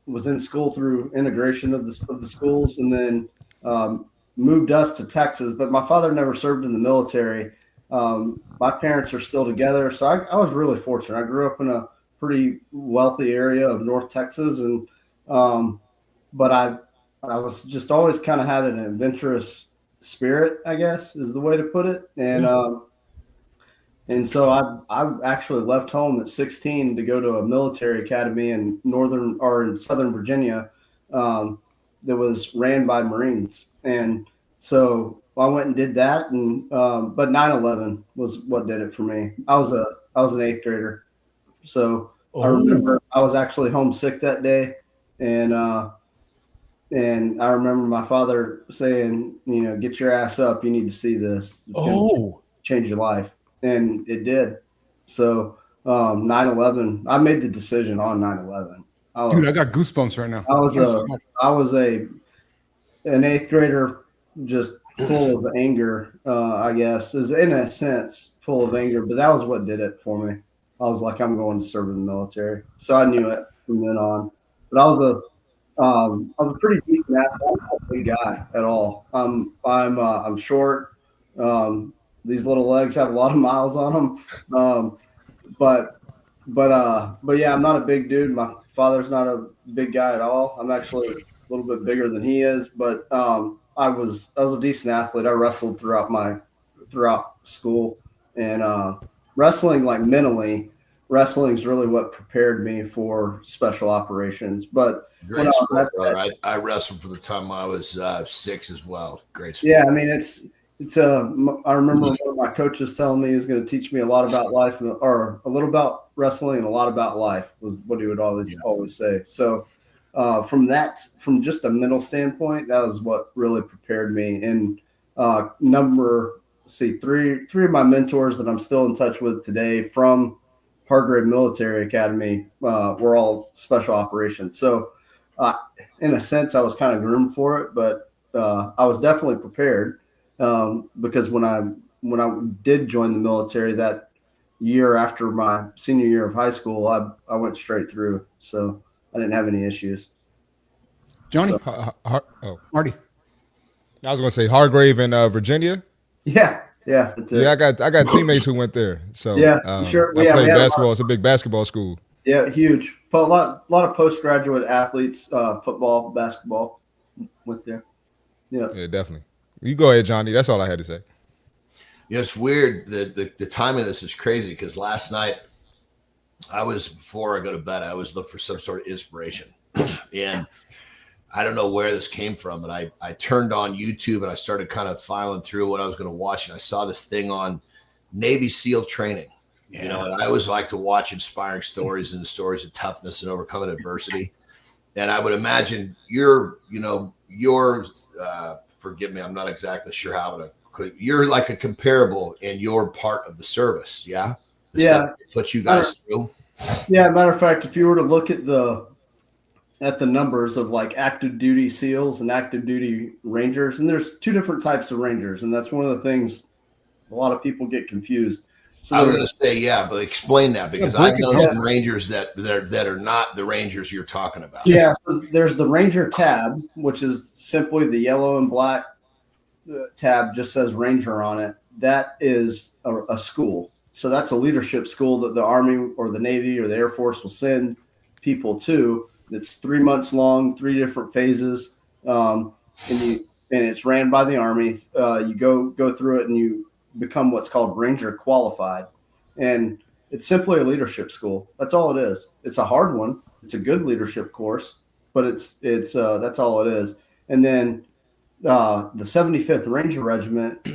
was in school through integration of the schools, and then moved us to Texas. But my father never served in the military. My parents are still together, so I was really fortunate. I grew up in a pretty wealthy area of North Texas, and but I was just always kind of had an adventurous spirit, I guess is the way to put it. And so I actually left home at 16 to go to a military academy in Southern Virginia that was ran by Marines. And so I went and did that. And but 9/11 was what did it for me. I was an eighth grader, so I remember I was actually homesick that day, and I remember my father saying, get your ass up. You need to see this. It's gonna change your life. And it did. So 9/11, I made the decision on 9/11. Dude, I got goosebumps right now. I was an eighth grader, just full of anger, I guess, is in a sense full of anger, but that was what did it for me. I was like, I'm going to serve in the military. So I knew it from then on. But I was a pretty decent athlete. I'm not a big guy at all. I'm short. These little legs have a lot of miles on them. But yeah, I'm not a big dude. My father's not a big guy at all. I'm actually a little bit bigger than he is, but I was a decent athlete. I wrestled throughout school, and wrestling, like mentally, wrestling is really what prepared me for special operations. But great sport, brother. I wrestled for the time I was 6 as well. Great sport. Yeah, I mean I remember one of my coaches telling me he was going to teach me a lot about life, or a little about wrestling and a lot about life was what he would always say. So from just a mental standpoint, that was what really prepared me. And three of my mentors that I'm still in touch with today from Hargrave Military Academy were all special operations. So in a sense, I was kind of groomed for it, but I was definitely prepared. Because when I did join the military that year after my senior year of high school, I went straight through, so I didn't have any issues. Johnny, Marty, I was going to say Hargrave in Virginia. Yeah, that's it. Yeah, I got teammates who went there. So sure. I played basketball. It's a big basketball school. Yeah, huge. But a lot of postgraduate athletes, football, basketball, went there. Yeah, definitely. You go ahead, Johnny. That's all I had to say. Yeah, it's weird. The timing of this is crazy because last night before I go to bed, I always look for some sort of inspiration. And I don't know where this came from, but I turned on YouTube and I started kind of filing through what I was going to watch. And I saw this thing on Navy SEAL training, and I always like to watch inspiring stories and stories of toughness and overcoming adversity. And I would imagine you're forgive me, I'm not exactly sure how to. You're like a comparable in your part of the service, yeah. Stuff put you guys through. Yeah, matter of fact, if you were to look at the numbers of like active duty SEALs and active duty Rangers, and there's two different types of Rangers, and that's one of the things a lot of people get confused. So I was going to say, but explain that because I've known some Rangers that are not the Rangers you're talking about. Yeah, so there's the Ranger tab, which is simply the yellow and black tab, just says Ranger on it. That is a school. So that's a leadership school that the Army or the Navy or the Air Force will send people to. It's 3 months long, 3 different phases, and it's ran by the Army. You go through it and you become what's called Ranger qualified, and it's simply a leadership school. That's all it is. It's a hard one. It's a good leadership course, but it's that's all it is. And then the 75th Ranger Regiment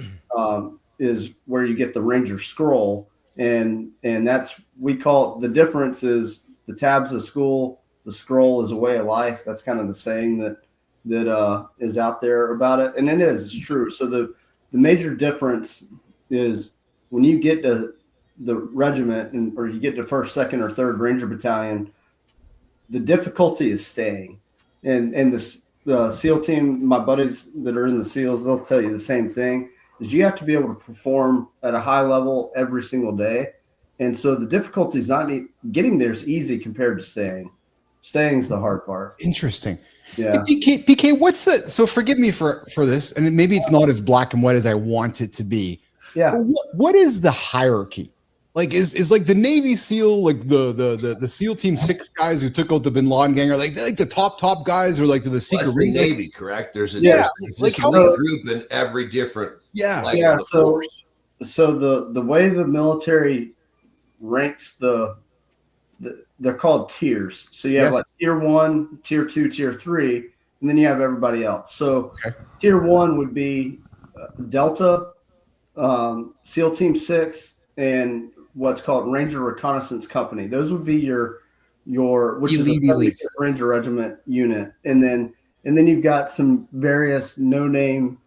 is where you get the Ranger scroll, and that's, we call it, the difference is the tab's a school, the scroll is a way of life. That's kind of the saying that is out there about it, and it's true. So the major difference is when you get to the regiment or you get to 1st, 2nd, or 3rd Ranger Battalion, the difficulty is staying. And the SEAL team, my buddies that are in the SEALs, they'll tell you the same thing. is you have to be able to perform at a high level every single day. And so the difficulty is not getting there is easy compared to staying. Staying is the hard part. Interesting. Yeah. PK, what's the, so forgive me for this, and maybe it's not as black and white as I want it to be. Yeah. But what is the hierarchy? Like is like the Navy SEAL, like the SEAL Team 6 guys who took out the Bin Laden gang, are like the top guys, or like the secret the Navy, correct? There's a like how group in every different So the way the military ranks they're called tiers. So you have like tier 1, tier 2, tier 3, and then you have everybody else. So tier 1 would be Delta, SEAL Team 6, and what's called Ranger Reconnaissance Company. Those would be your which elite, is a 75th Ranger Regiment unit, and then you've got some various no-name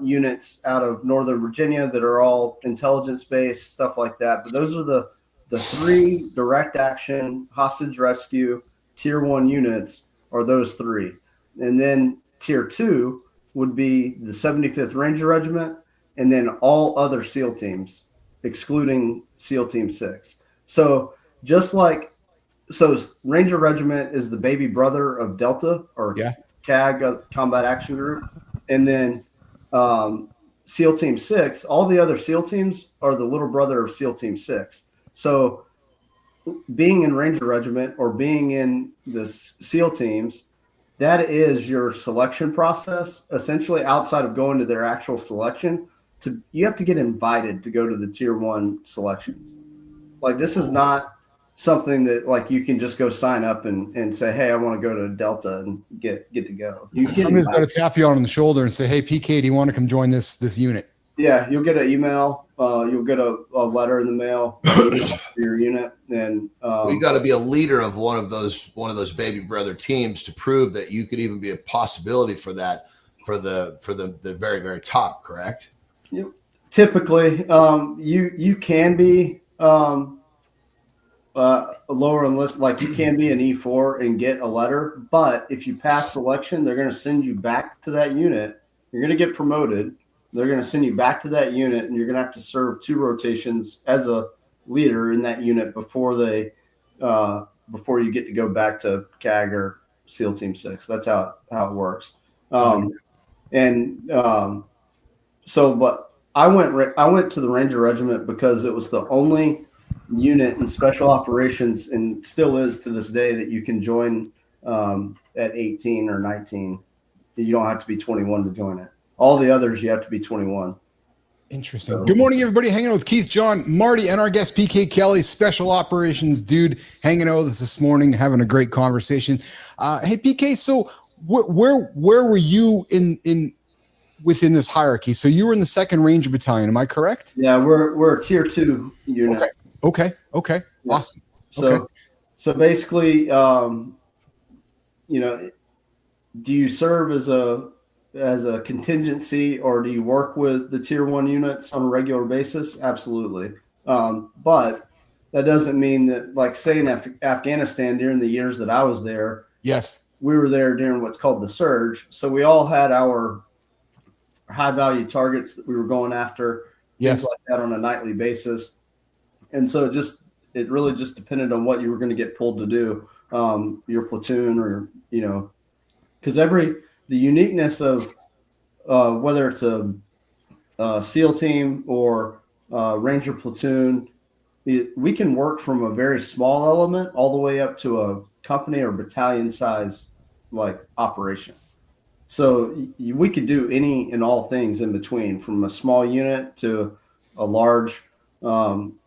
units out of Northern Virginia that are all intelligence-based, stuff like that. But those are the 3 direct action hostage rescue tier 1 units are those 3. And then tier 2 would be the 75th Ranger Regiment, and then all other SEAL teams, excluding SEAL Team 6. So Ranger Regiment is the baby brother of Delta, or CAG, Combat Action Group. And then SEAL Team 6, all the other SEAL teams are the little brother of SEAL Team 6. So being in Ranger Regiment or being in the SEAL teams, that is your selection process, essentially, outside of going to their actual selection. You have to get invited to go to the tier 1 selections. Like, this is not something that like you can just go sign up and say, hey, I want to go to Delta and get to go. Somebody's got to tap you on the shoulder and say, hey, PK, do you want to come join this unit? Yeah, you'll get an email. You'll get a letter in the mail for your unit, and you got to be a leader of one of those baby brother teams to prove that you could even be a possibility for that for the very, very top. Correct? Typically, you can be a lower enlist, like you can be an E4 and get a letter, but if you pass selection, they're going to send you back to that unit. You're going to get promoted. They're going to send you back to that unit, and you're going to have to serve 2 rotations as a leader in that unit before you get to go back to CAG or SEAL Team 6. That's how it works. But I went to the Ranger Regiment because it was the only unit in special operations, and still is to this day, that you can join at 18 or 19. You don't have to be 21 to join it. All the others, you have to be 21. Interesting. So, good morning, everybody. Hanging out with Keith, John, Marty, and our guest PK Kelly, special operations dude, hanging out with us this morning, having a great conversation. Hey, PK, so where were you within this hierarchy? So you were in the 2nd Ranger Battalion, am I correct? Yeah, we're a tier 2 unit. Okay. Yeah. Awesome. So basically, do you serve as a contingency, or do you work with the tier 1 units on a regular basis? Absolutely. But that doesn't mean that, like, say in Afghanistan, during the years that I was there, we were there during what's called the surge. So we all had our high value targets that we were going after, things like that, on a nightly basis. And so it really just depended on what you were going to get pulled to do, your platoon, or, because the uniqueness of whether it's a SEAL team or Ranger platoon, we can work from a very small element all the way up to a company or battalion size like operation. So we could do any and all things in between, from a small unit to a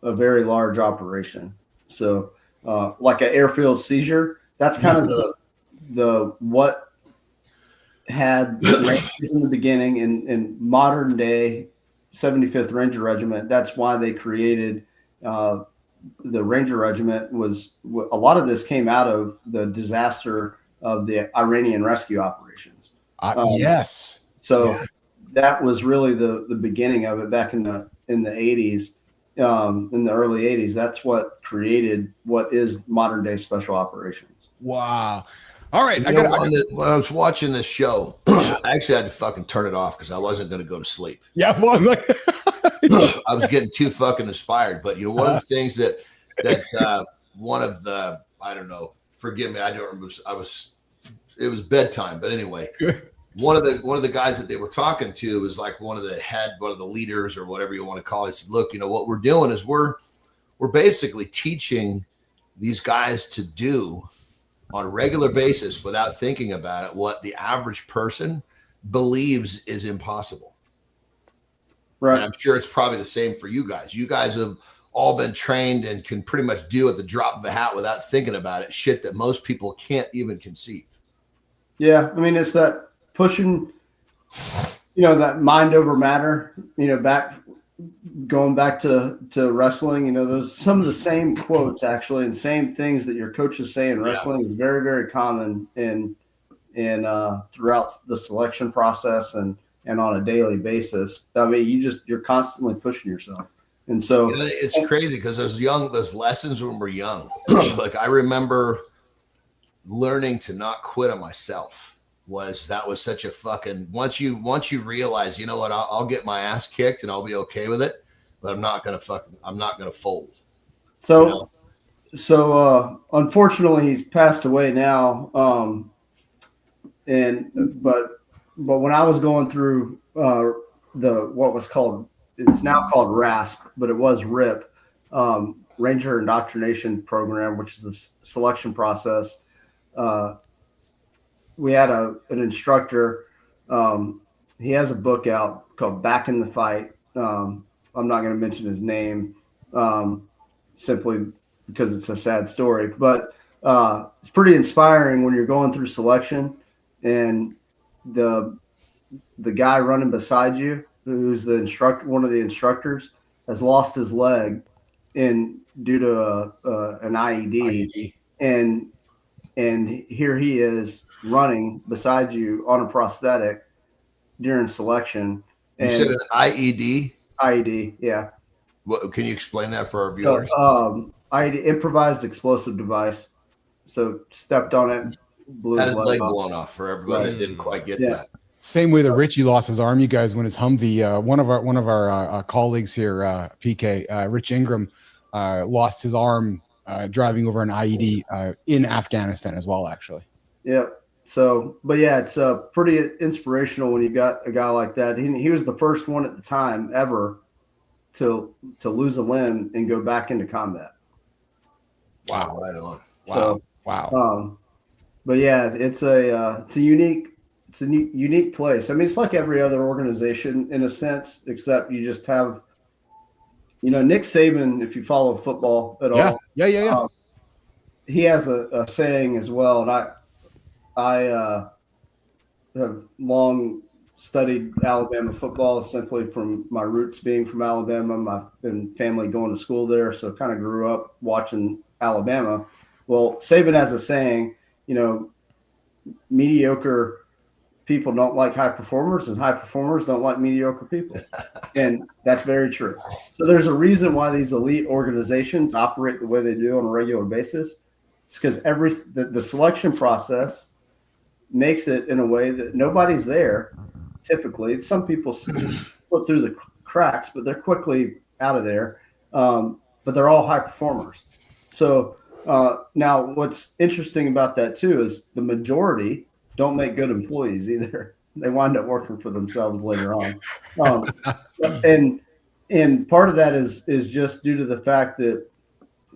very large operation. So like an airfield seizure, that's kind of the what had Rangers in the beginning in modern day 75th Ranger Regiment. That's why they created the Ranger Regiment. Was a lot of this came out of the disaster of the Iranian rescue operations. So that was really the beginning of it back in the 80s, in the early 80s. That's what created what is modern day special operations. Wow. All right. When I was watching this show, I actually had to fucking turn it off because I wasn't going to go to sleep. Yeah. Well, I'm like, I was getting too fucking inspired. But, one of the things that's one of the, I don't know, forgive me. I don't remember. It was bedtime. But anyway, one of the guys that they were talking to was like one of the leaders or whatever you want to call it. He said, look, what we're doing is we're basically teaching these guys to do on a regular basis without thinking about it what the average person believes is impossible. Right. And I'm sure it's probably the same for you guys. You guys have all been trained and can pretty much do at the drop of a hat without thinking about it, shit that most people can't even conceive. Yeah. I mean, it's that pushing, that mind over matter, going back to wrestling, those some of the same quotes actually and same things that your coaches say in wrestling is very, very common in throughout the selection process and on a daily basis. I mean, you're constantly pushing yourself. And so it's crazy because those lessons when we're young, like I remember learning to not quit on myself. That was such a fucking once you realize, you know what, I'll get my ass kicked and I'll be okay with it, but I'm not gonna fold. So unfortunately he's passed away now. But when I was going through it's now called RASP, but it was RIP, Ranger Indoctrination Program, which is the selection process. We had an instructor. He has a book out called Back in the Fight. I'm not going to mention his name simply because it's a sad story, but it's pretty inspiring when you're going through selection and the guy running beside you, who's one of the instructors, has lost his leg due to an IED. And here he is running beside you on a prosthetic during selection. You said an IED? IED, yeah. What, can you explain that for our viewers? IED, improvised explosive device. So stepped on it, blew his leg blown off for everybody that didn't quite get that. Same way that Richie lost his arm, you guys, when his Humvee, one of our colleagues here, PK, Rich Ingram, lost his arm driving over an IED in Afghanistan as well, actually. Yeah. So, but yeah, it's pretty inspirational when you got a guy like that. He was the first one at the time ever to lose a limb and go back into combat. Wow! Right on. Wow! So, wow! But yeah, it's a unique place. I mean, it's like every other organization in a sense, except you just have, Nick Saban. If you follow football at all, yeah. He has a saying as well, and I have long studied Alabama football simply from my roots being from Alabama. My family going to school there, so kind of grew up watching Alabama. Well, Saban has a saying, mediocre people don't like high performers and high performers don't like mediocre people. And that's very true. So there's a reason why these elite organizations operate the way they do on a regular basis. It's because the selection process makes it in a way that nobody's there. Typically, some people slip through the cracks, but they're quickly out of there. But they're all high performers. So now what's interesting about that too is the majority don't make good employees either. They wind up working for themselves later on. And part of that is just due to the fact that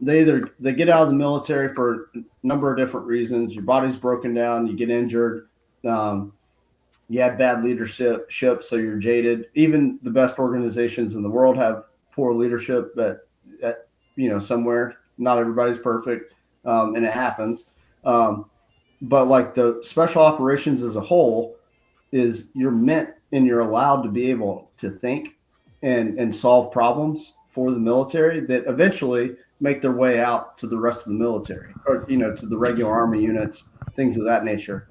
they get out of the military for a number of different reasons. Your body's broken down, you get injured, you have bad leadership, so you're jaded. Even the best organizations in the world have poor leadership that somewhere. Not everybody's perfect, and it happens. But like the special operations as a whole is you're meant and you're allowed to be able to think and solve problems for the military that eventually make their way out to the rest of the military or, to the regular Army units, things of that nature,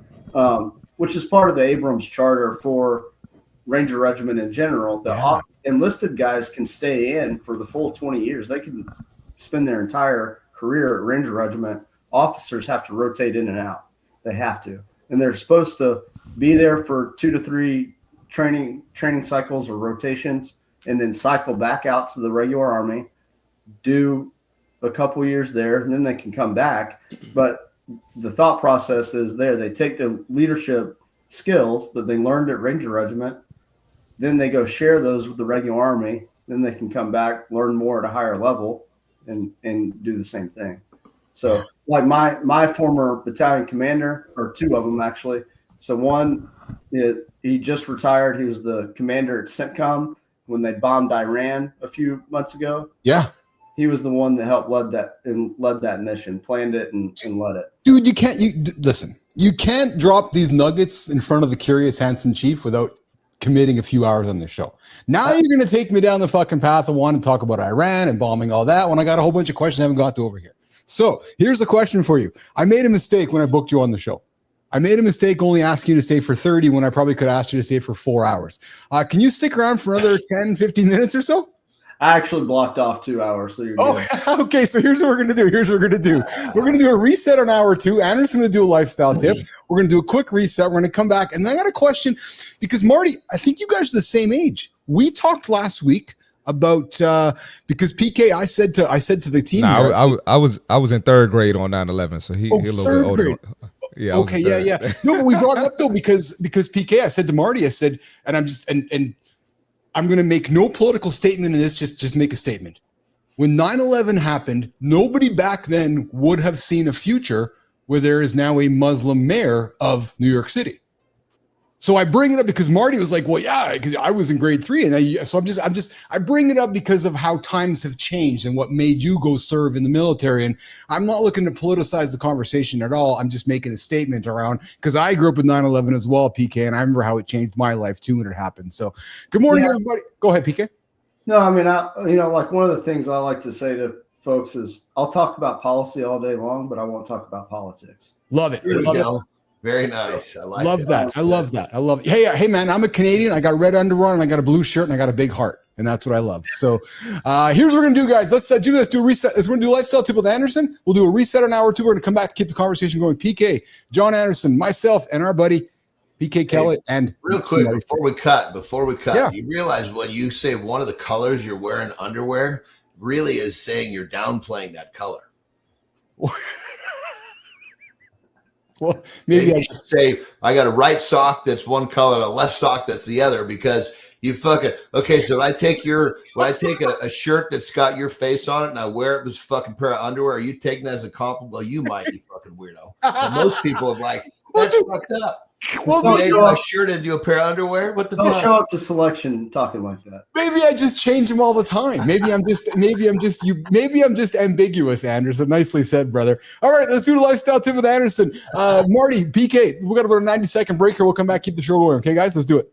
which is part of the Abrams charter for Ranger Regiment in general. The enlisted guys can stay in for the full 20 years. They can spend their entire career at Ranger Regiment. Officers have to rotate in and out. They have to. And they're supposed to be there for 2 to 3 training cycles or rotations, and then cycle back out to the regular Army, do a couple years there, and then they can come back. But the thought process is there. They take the leadership skills that they learned at Ranger Regiment, then they go share those with the regular Army, then they can come back, learn more at a higher level, and do the same thing. So like my former battalion commander, or 2 of them actually. So one, he just retired. He was the commander at CENTCOM when they bombed Iran a few months ago. Yeah. He was the one that helped led that mission, planned it and led it. Dude, listen, you can't drop these nuggets in front of the curious, handsome chief without committing a few hours on the show. Now you're going to take me down the fucking path of wanting to talk about Iran and bombing all that when I got a whole bunch of questions I haven't got to over here. So here's a question for you. I made a mistake when I booked you on the show. I made a mistake only asking you to stay for 30 when I probably could ask you to stay for 4 hours. Can you stick around for another 10, 15 minutes or so? I actually blocked off 2 hours. So you're good. Okay. So here's what we're going to do. We're going to do a reset on hour 2. Andersen's going to do a lifestyle tip. We're going to do a quick reset. We're going to come back. And I got a question because Marty, I think you guys are the same age. We talked last week about because PK, I said to the team. No, I was in 3rd grade on 9/11, so he a little bit older. Yeah. Okay. Yeah. No, but we brought it up though because PK, I said to Marty, I said, and I'm just and I'm going to make no political statement in this. Just make a statement. When 9/11 happened, nobody back then would have seen a future where there is now a Muslim mayor of New York City. So I bring it up because Marty was like, well, yeah, because I was in grade 3. And I bring it up because of how times have changed and what made you go serve in the military. And I'm not looking to politicize the conversation at all. I'm just making a statement around, because I grew up with 9/11 as well, PK, and I remember how it changed my life too when it happened. So good morning, everybody. Go ahead, PK. No, I mean, like one of the things I like to say to folks is I'll talk about policy all day long, but I won't talk about politics. Love it. Love it. Very nice. I love that. I love that. I love it. Hey, man, I'm a Canadian. I got red underwear and I got a blue shirt and I got a big heart. And that's what I love. So here's what we're going to do, guys. Let's do a reset. We're going to do a lifestyle tip with Andersen. We'll do a reset on hour 2. We're going to come back, keep the conversation going. PK, John Andersen, myself, and our buddy, PK Kelly. And real quick, before we cut, you realize when you say one of the colors you're wearing underwear really is saying you're downplaying that color. Well, maybe I should say I got a right sock that's one color, and a left sock that's the other, because you fucking okay. So when I take a shirt that's got your face on it and I wear it with a fucking pair of underwear, are you taking that as a compliment? Well, you might, you fucking weirdo. But most people are like, that's fucked up. Well, my shirt into a pair of underwear. What the fuck? Don't show up to selection talking like that. Maybe I just change them all the time. Maybe I'm just ambiguous, Andersen. Nicely said, brother. All right, let's do the lifestyle tip with Andersen. Marty, PK, we got about a 90-second break here. We'll come back, keep the show going. Okay, guys, let's do it.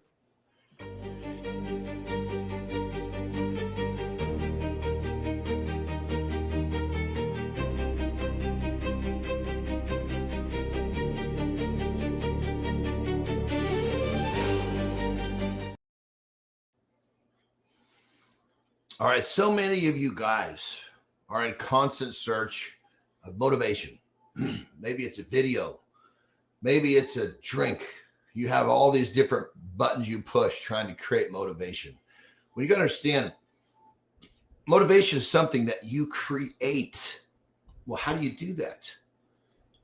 All right, so many of you guys are in constant search of motivation. Maybe it's a video. Maybe it's a drink. You have all these different buttons you push trying to create motivation. Well, you got to understand, motivation is something that you create. Well, how do you do that?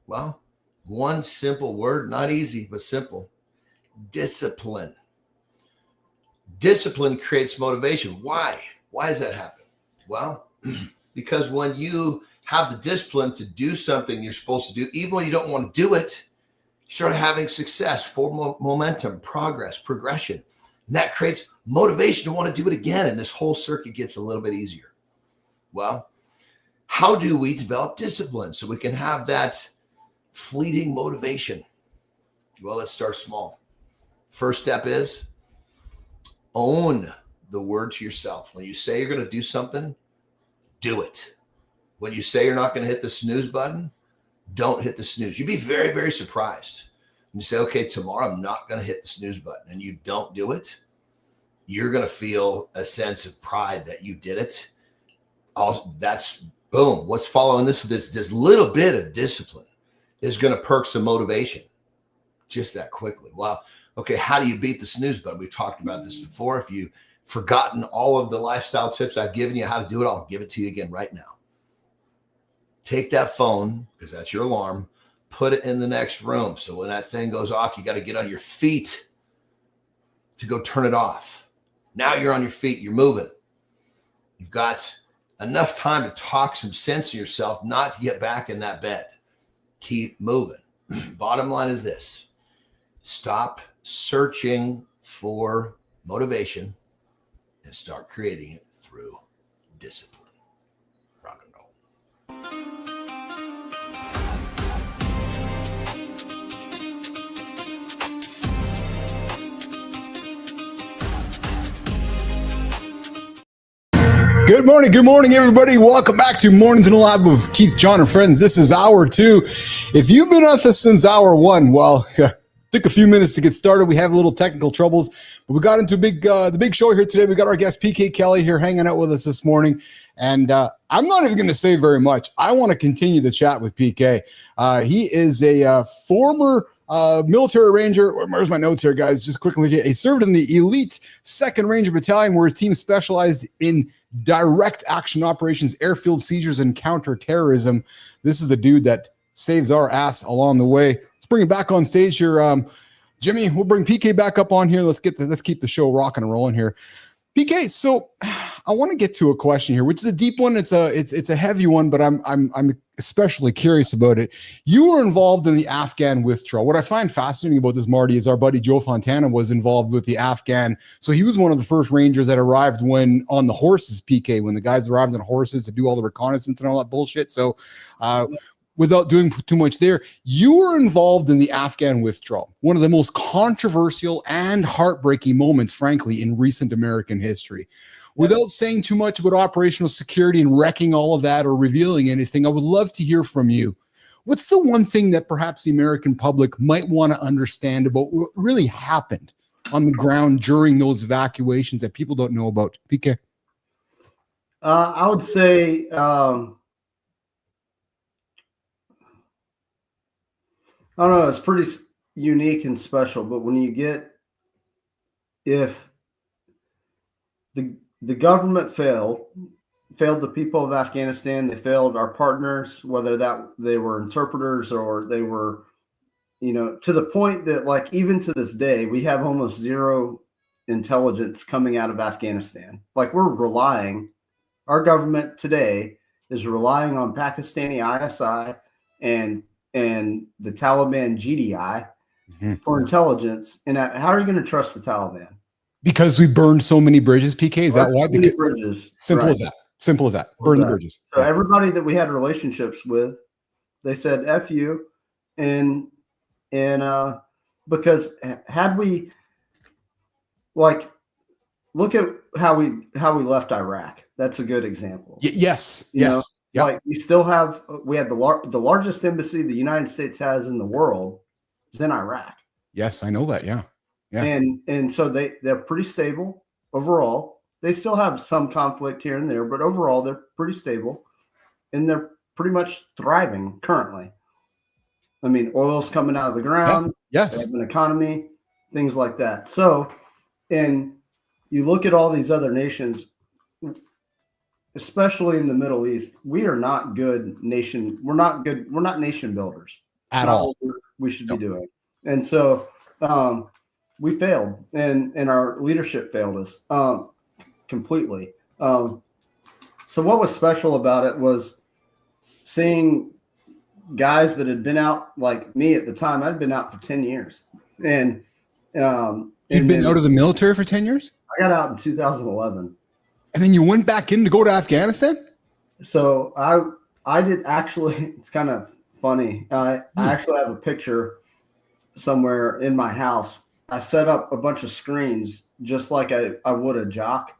Well, one simple word, not easy, but simple: discipline. Discipline creates motivation. Why? Why does that happen? Well, because when you have the discipline to do something you're supposed to do, even when you don't want to do it, you start having success, forward momentum, progress, progression. And that creates motivation to want to do it again. And this whole circuit gets a little bit easier. Well, how do we develop discipline so we can have that fleeting motivation? Well, let's start small. First step is own the word to yourself. When you say you're going to do something, do it. When you say you're not going to hit the snooze button, don't hit the snooze. You'd be very, very surprised. When you say, okay, tomorrow I'm not going to hit the snooze button, and you don't do it, you're going to feel a sense of pride that you did it. That's boom. What's following this little bit of discipline is going to perk some motivation just that quickly. Well, okay, how do you beat the snooze button? We talked about this before. If you've forgotten all of the lifestyle tips I've given you how to do it, I'll give it to you again right now. Take that phone, because that's your alarm, put it in the next room. So when that thing goes off, you got to get on your feet to go turn it off. Now you're on your feet, you're moving. You've got enough time to talk some sense to yourself not to get back in that bed. Keep moving. Bottom line is this. Stop searching for motivation and start creating it through discipline. Rock and roll. Good morning, everybody. Welcome back to Mornings in the Lab with Keith, John, and friends. This is hour 2. If you've been with us since hour 1, well, took a few minutes to get started. We have a little technical troubles, but we got into the big show here today. We got our guest PK Kelly here hanging out with us this morning, and I'm not even going to say very much. I want to continue the chat with PK. He is a former military ranger. Where's my notes here, guys? Just quickly, he served in the elite 2nd Ranger Battalion, where his team specialized in direct action operations, airfield seizures, and counterterrorism. This is a dude that saves our ass along the way. Let's bring him back on stage here. Jimmy, we'll bring PK back up on here. Let's keep the show rocking and rolling here. PK, so I want to get to a question here, which is a deep one. It's a heavy one, but I'm especially curious about it. You were involved in the Afghan withdrawal. What I find fascinating about this, Marty, is our buddy Joe Fontana was involved with the Afghan. So he was one of the first Rangers that arrived when on the horses, PK, when the guys arrived on horses to do all the reconnaissance and all that bullshit. So without doing too much there, you were involved in the Afghan withdrawal, one of the most controversial and heartbreaking moments, frankly, in recent American history. Without saying too much about operational security and wrecking all of that or revealing anything, I would love to hear from you. What's the one thing that perhaps the American public might want to understand about what really happened on the ground during those evacuations that people don't know about? PK? I would say I don't know, it's pretty unique and special, but when you get, if the government failed the people of Afghanistan, they failed our partners, whether that they were interpreters or they were, to the point that, like, even to this day, we have almost zero intelligence coming out of Afghanistan. Like, our government today is relying on Pakistani ISI and the Taliban GDI for intelligence. And how are you going to trust the Taliban? Because we burned so many bridges, PK? Is that why? Because bridges. Simple Right. as that. Simple as that. Burn the bridges. So everybody that we had relationships with, they said F you. And because had we, like, look at how we left Iraq. That's a good example. Yes. You know, Yes. Yep. Like, we had the largest embassy the United States has in the world is in Iraq. Yes, I know that. Yeah. Yeah. And so they're pretty stable overall. They still have some conflict here and there, but overall they're pretty stable, and they're pretty much thriving currently. I mean, oil's coming out of the ground. Yeah. Yes. They have an economy, things like that. So, and you look at all these other nations, especially in the Middle East, we are not good nation. We're not good. We're not nation builders At all. We should be doing. And so we failed, and our leadership failed us completely. So what was special about it was seeing guys that had been out, like me at the time. I'd been out for 10 years. And you've been out of the military for 10 years? I got out in 2011. And then you went back in to go to Afghanistan? So I did actually, it's kind of funny. I actually have a picture somewhere in my house. I set up a bunch of screens just like I would a jock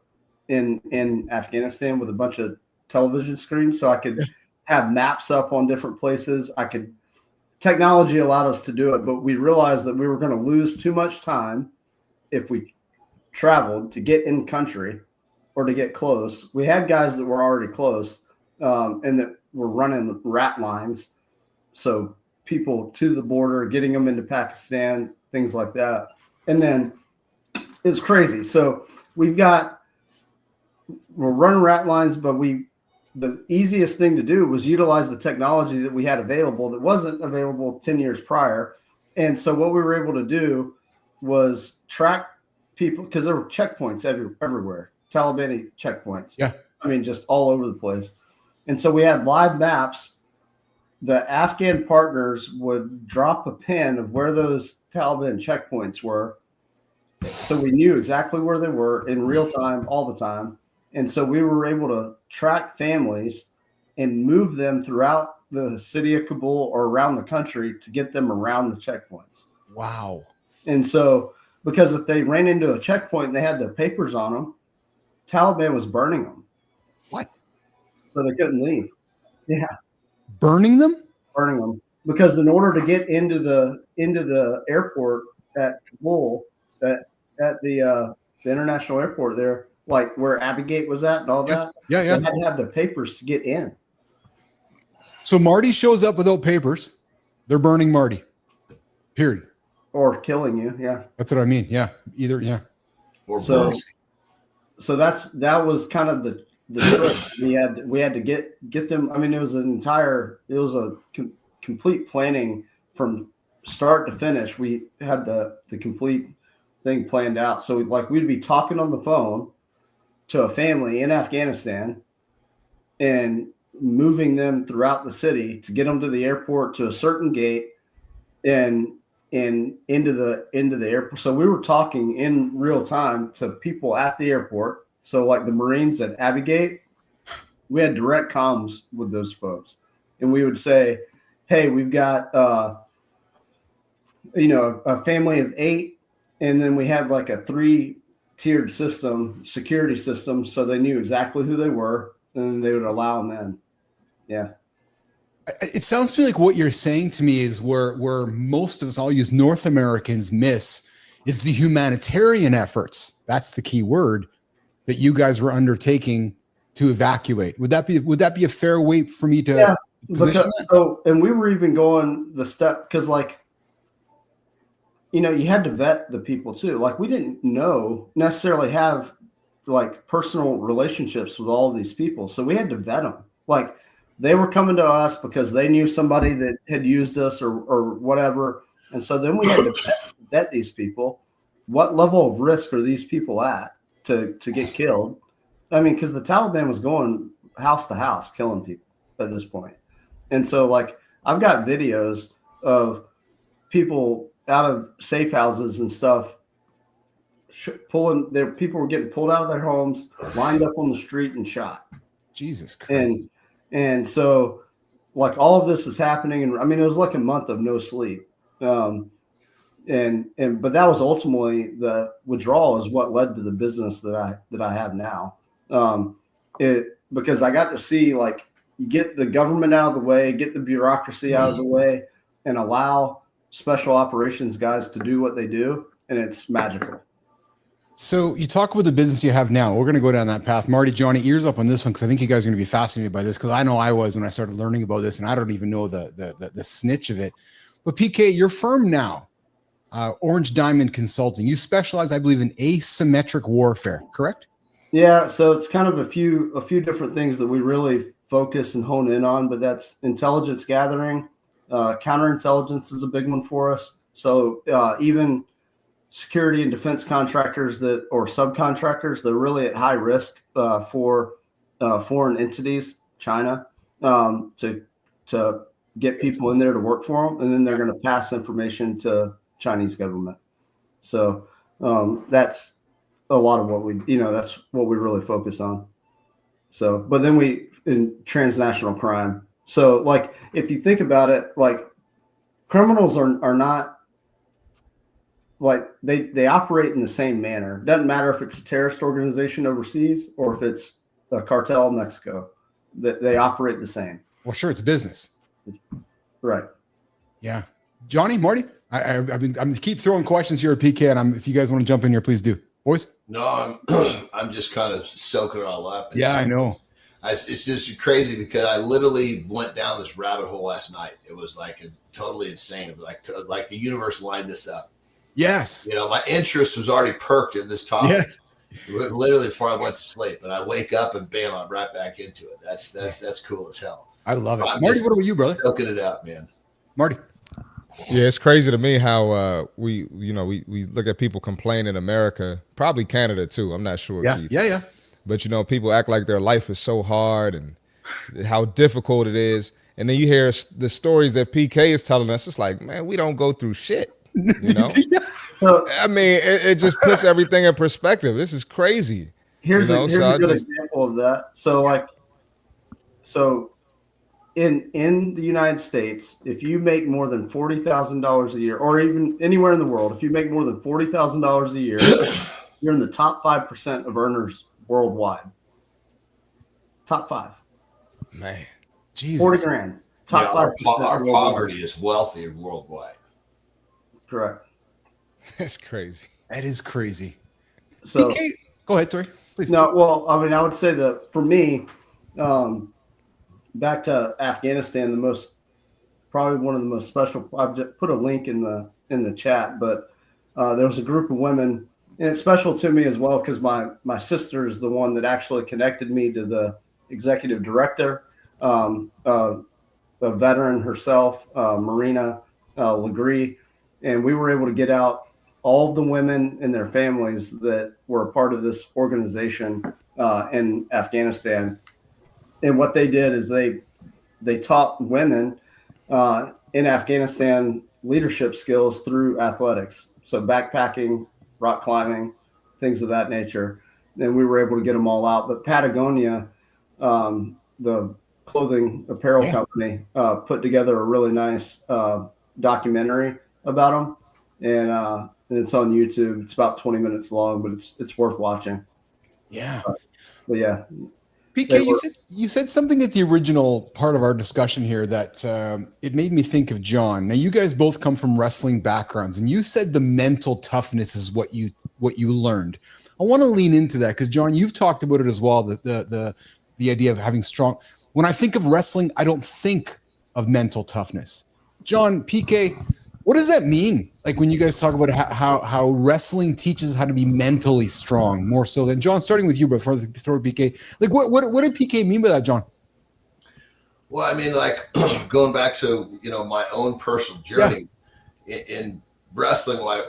in Afghanistan, with a bunch of television screens, so I could have maps up on different places. Technology allowed us to do it, but we realized that we were going to lose too much time if we traveled to get in country or to get close. We had guys that were already close and that were running rat lines, so people to the border, getting them into Pakistan, things like that. And then it's crazy. So we're running rat lines, but the easiest thing to do was utilize the technology that we had available that wasn't available 10 years prior. And so what we were able to do was track people, because there were checkpoints everywhere, Taliban checkpoints. Yeah. I mean, just all over the place. And so we had live maps. The Afghan partners would drop a pin of where those Taliban checkpoints were. So we knew exactly where they were in real time, all the time. And so we were able to track families and move them throughout the city of Kabul or around the country to get them around the checkpoints. Wow. And so, because if they ran into a checkpoint and they had their papers on them, Taliban was burning them. What? So they couldn't leave. Yeah. Burning them? Burning them. Because in order to get into the airport at Kabul, at the international airport there, like where Abbey Gate was at and all that, Yeah. they had to have their papers to get in. So Marty shows up without papers. They're burning Marty. Period. Or killing you, yeah. That's what I mean. Yeah. Either, yeah. Or So, both. so that was kind of the trick. We had to get them. I mean, it was a complete planning from start to finish. We had the complete thing planned out. So we'd be talking on the phone to a family in Afghanistan and moving them throughout the city to get them to the airport, to a certain gate, and into the airport. So we were talking in real time to people at the airport. So like the Marines at Abbey Gate, we had direct comms with those folks, and we would say, "Hey, we've got a family of 8, and then we had like a 3-tiered security system, so they knew exactly who they were, and they would allow them in." Yeah. It sounds to me like what you're saying to me is where most of us, I'll use North Americans, miss is the humanitarian efforts. That's the key word that you guys were undertaking to evacuate. Would that be a fair way for me to position that? And we were even going the step, because you had to vet the people too. Like we didn't necessarily have like personal relationships with all of these people. So we had to vet them. Like they were coming to us because they knew somebody that had used us or whatever. And so then we had to vet these people. What level of risk are these people at to get killed? I mean, because the Taliban was going house to house killing people at this point. And so like I've got videos of people out of safe houses and stuff people were getting pulled out of their homes, lined up on the street and shot. Jesus Christ. And so like all of this is happening. And I mean, it was like a month of no sleep. But that was ultimately the withdrawal is what led to the business that I have now. Because I got to see like get the government out of the way, get the bureaucracy out of the way, and allow special operations guys to do what they do. And it's magical. So you talk about the business you have now. We're going to go down that path. Marty, Johnny, ears up on this one, because I think you guys are going to be fascinated by this, because I know I was when I started learning about this, and I don't even know the snitch of it. But PK, your firm now, Orange Diamond Consulting, you specialize, I believe, in asymmetric warfare, correct? Yeah, so it's kind of a few different things that we really focus and hone in on, but that's intelligence gathering. Counterintelligence is a big one for us. So even security and defense contractors or subcontractors, they're really at high risk for foreign entities, China, to get people in there to work for them, and then they're going to pass information to Chinese government. So that's a lot of what that's what we really focus on. So, but then in transnational crime. So like, if you think about it, like criminals are not like they operate in the same manner. Doesn't matter if it's a terrorist organization overseas or if it's a cartel in Mexico, that they operate the same. Well, sure. It's business. Right. Yeah. Johnny, Marty, I'm keep throwing questions here at PK, and if you guys want to jump in here, please do. Boys? No, I'm just kind of soaking it all up. Yeah, I know. It's just crazy because I literally went down this rabbit hole last night. It was like totally insane. It was like the universe lined this up. Yes. You know, my interest was already perked in this topic. Yes. Literally before I went to sleep, but I wake up and bam, I'm right back into it. That's cool as hell. I love it. I'm Marty, what about you, brother? Soaking it up, man. Marty. Yeah, it's crazy to me how we look at people complain in America, probably Canada too. I'm not sure. Yeah, Keith. yeah. But people act like their life is so hard and how difficult it is, and then you hear the stories that PK is telling us. It's like, man, we don't go through shit. I mean, it just puts everything in perspective. This is crazy. Here's a good example of that. So in the United States, if you make more than $40,000 a year, or even anywhere in the world, if you make more than $40,000 a year, you're in the top 5% of earners worldwide. Top 5. Man, Jesus. 40 grand. Top 5%. Our poverty is wealthy worldwide. Correct. That's crazy. That is crazy. So PK, go ahead, sorry. Please. No, well, I mean, I would say that for me, back to Afghanistan, probably one of the most special. I've just put a link in the chat, but there was a group of women, and it's special to me as well because my sister is the one that actually connected me to the executive director, a veteran herself, Marina Legree, and we were able to get out all of the women and their families that were a part of this organization in Afghanistan. And what they did is they taught women in Afghanistan leadership skills through athletics. So backpacking, rock climbing, things of that nature. And we were able to get them all out. But Patagonia, the clothing apparel company, put together a really nice documentary about them. And it's on YouTube. It's about 20 minutes long, but it's worth watching. Yeah. But yeah. PK, you said something at the original part of our discussion here that it made me think of John. Now, you guys both come from wrestling backgrounds, and you said the mental toughness is what you learned. I want to lean into that because, John, you've talked about it as well. The idea of having strong. When I think of wrestling, I don't think of mental toughness. John, PK, what does that mean? Like when you guys talk about how wrestling teaches how to be mentally strong more so than John, starting with you before PK. Like what did PK mean by that, John? Well, I mean, like going back to my own personal journey in wrestling, like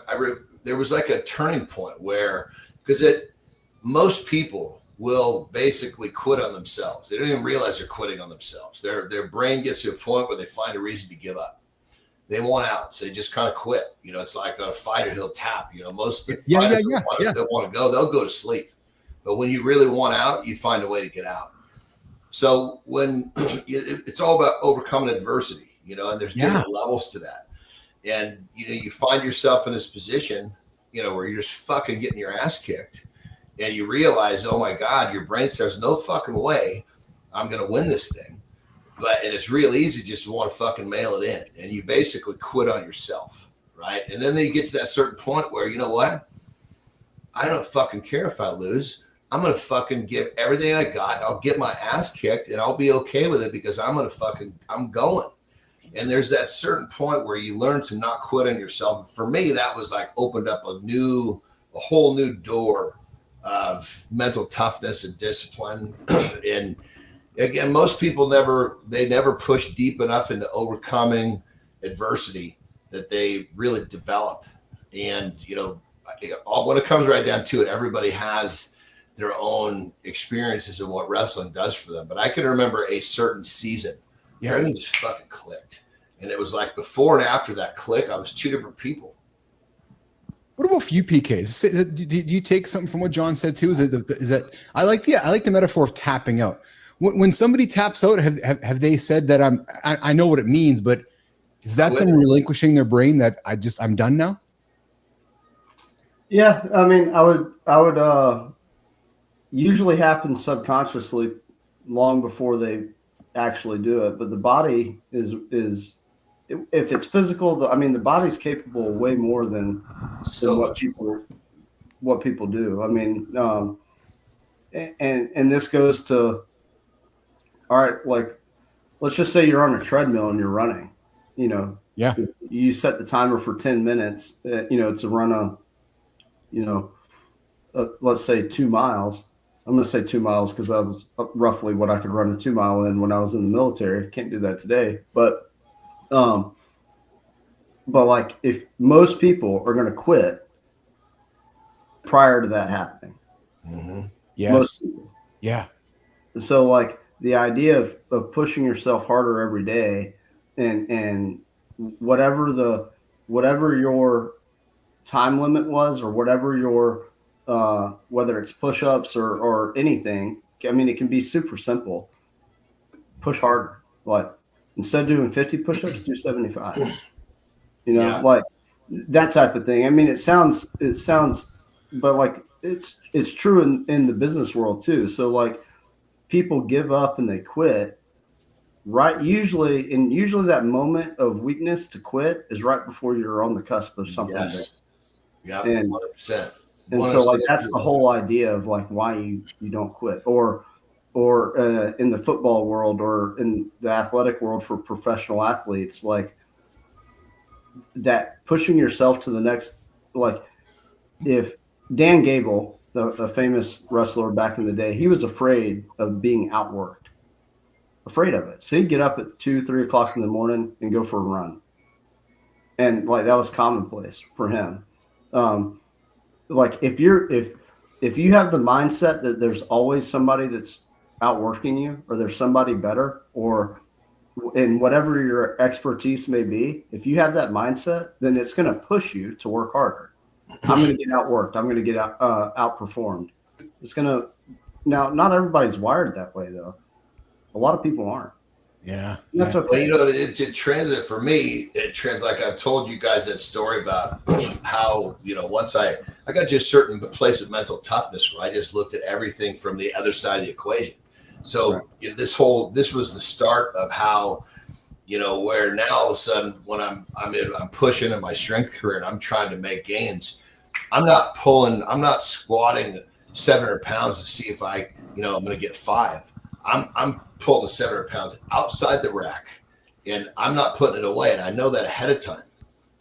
there was like a turning point where most people will basically quit on themselves. They don't even realize they're quitting on themselves. Their brain gets to a point where they find a reason to give up. They want out, so they just kind of quit. It's like a fighter, he'll tap. Most of the fighters that want to go, they'll go to sleep. But when you really want out, you find a way to get out. So when it's all about overcoming adversity, and there's different levels to that. And you find yourself in this position, where you're just fucking getting your ass kicked, and you realize, oh my God, your brain says, no fucking way, I'm gonna win this thing. And it's real easy just to want to fucking mail it in, and you basically quit on yourself, right? And then you get to that certain point where, you know what? I don't fucking care if I lose. I'm going to fucking give everything I got. I'll get my ass kicked and I'll be okay with it because I'm going. And there's that certain point where you learn to not quit on yourself. For me, that was like opened up a whole new door of mental toughness and discipline. And again, most people never push deep enough into overcoming adversity that they really develop. And, when it comes right down to it, everybody has their own experiences of what wrestling does for them. But I can remember a certain season where everything just fucking clicked. And it was like before and after that click, I was two different people. What about you, PKs? Do you take something from what John said too? Is that I like the metaphor of tapping out. When somebody taps out, have they said that I know what it means, but is that them relinquishing their brain that I'm done now? Yeah, I mean, I would usually happen subconsciously long before they actually do it. But the body is if it's physical, the body's capable of way more than what people do. I mean, and this goes to all right, like let's just say you're on a treadmill and you're running, you know, Yeah. you set the timer for 10 minutes, you know, to run let's say 2 miles. I'm going to say 2 miles because that was roughly what I could run a 2 mile in when I was in the military. Can't do that today, but like if most people are going to quit prior to that happening. Mm-hmm. Yes. Yeah. So like the idea of pushing yourself harder every day and whatever your time limit was or whatever your whether it's push-ups or anything. I mean, it can be super simple. Push harder. Like instead of doing 50 push-ups, do 75. You know, Yeah. like that type of thing. I mean, it sounds, but like it's true in the business world too. So like people give up and they quit. Right. Usually that moment of weakness to quit is right before you're on the cusp of something. Yes. Yeah. And 100%. And so like that's the whole idea of like why you don't quit or in the football world or in the athletic world for professional athletes, like that pushing yourself to the next, like if Dan Gable, the famous wrestler back in the day, he was afraid of being outworked, afraid of it. So he'd get up at 2-3 o'clock in the morning and go for a run. And like, that was commonplace for him. Like if you have the mindset that there's always somebody that's outworking you or there's somebody better or in whatever your expertise may be, if you have that mindset, then it's going to push you to work harder. I'm going to get outworked. I'm going to get outperformed. It's going to, now, not everybody's wired that way though. A lot of people aren't. Yeah. That's okay. Well, you know, it transit for me, like I've told you guys that story about how, you know, once I got to a certain place of mental toughness where I just looked at everything from the other side of the equation. So right. You know, this was the start of how, you know, where now all of a sudden when I'm pushing in my strength career and I'm trying to make gains, I'm not squatting 700 pounds to see if I'm going to get 5. I'm pulling 700 pounds outside the rack and I'm not putting it away. And I know that ahead of time,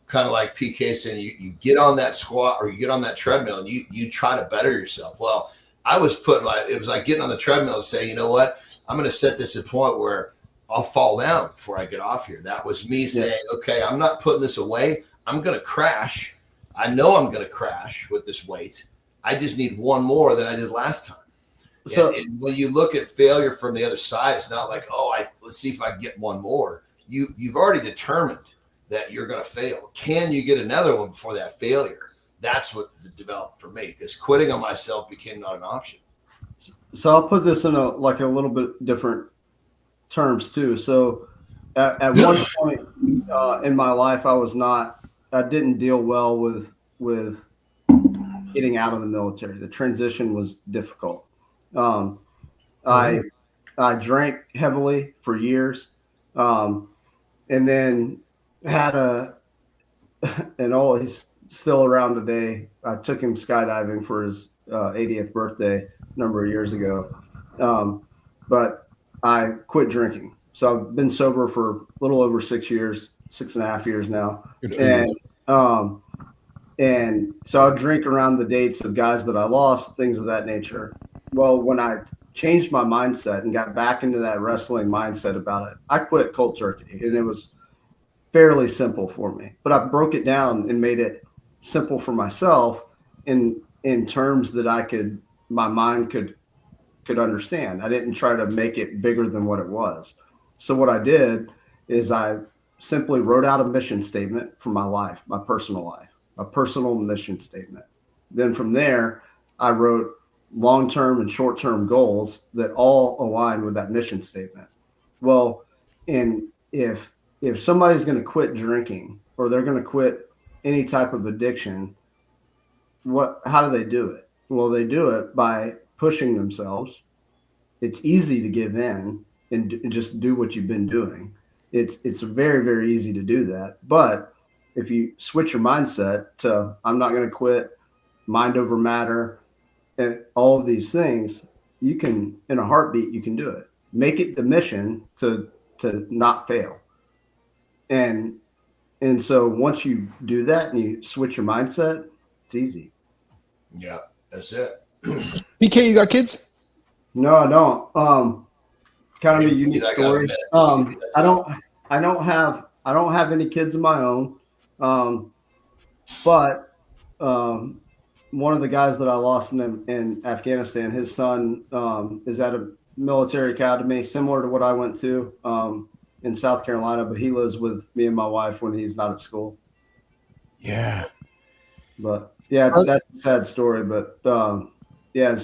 kind of like PK saying, you get on that squat or you get on that treadmill and you try to better yourself. Well, it was like getting on the treadmill and saying, you know what, I'm going to set this at a point where I'll fall down before I get off here. That was me saying, okay, I'm not putting this away. I'm going to crash. I know I'm going to crash with this weight. I just need one more than I did last time. So and when you look at failure from the other side, it's not like, let's see if I can get one more. You've already determined that you're going to fail. Can you get another one before that failure? That's what developed for me because quitting on myself became not an option. So I'll put this in a little bit different terms too. So at one point in my life, I didn't deal well with getting out of the military. The transition was difficult. I drank heavily for years, and then had he's still around today. I took him skydiving for his 80th birthday a number of years ago. But I quit drinking. So I've been sober for a little over 6 years, 6.5 years now. And so I drink around the dates of guys that I lost, things of that nature. Well, when I changed my mindset and got back into that wrestling mindset about it, I quit cold turkey, and it was fairly simple for me. But I broke it down and made it simple for myself in terms that my mind could understand. I didn't try to make it bigger than what it was. So what I did is I simply wrote out a mission statement for my life, my personal life, a personal mission statement. Then from there, I wrote long-term and short-term goals that all align with that mission statement. Well, and if somebody's going to quit drinking or they're going to quit any type of addiction, how do they do it? Well, they do it by pushing themselves. It's easy to give in and just do what you've been doing. It's very, very easy to do that. But if you switch your mindset to I'm not going to quit, mind over matter, and all of these things, you can, in a heartbeat, you can do it. make it the mission to not fail. And so once you do that and you switch your mindset, it's easy. Yeah, that's it. PK, you got kids? No, I don't. Kind of a unique story. I don't have any kids of my own. But one of the guys that I lost in Afghanistan, his son is at a military academy similar to what I went to in South Carolina, but he lives with me and my wife when he's not at school. Yeah. But yeah, that's a sad story. But yeah,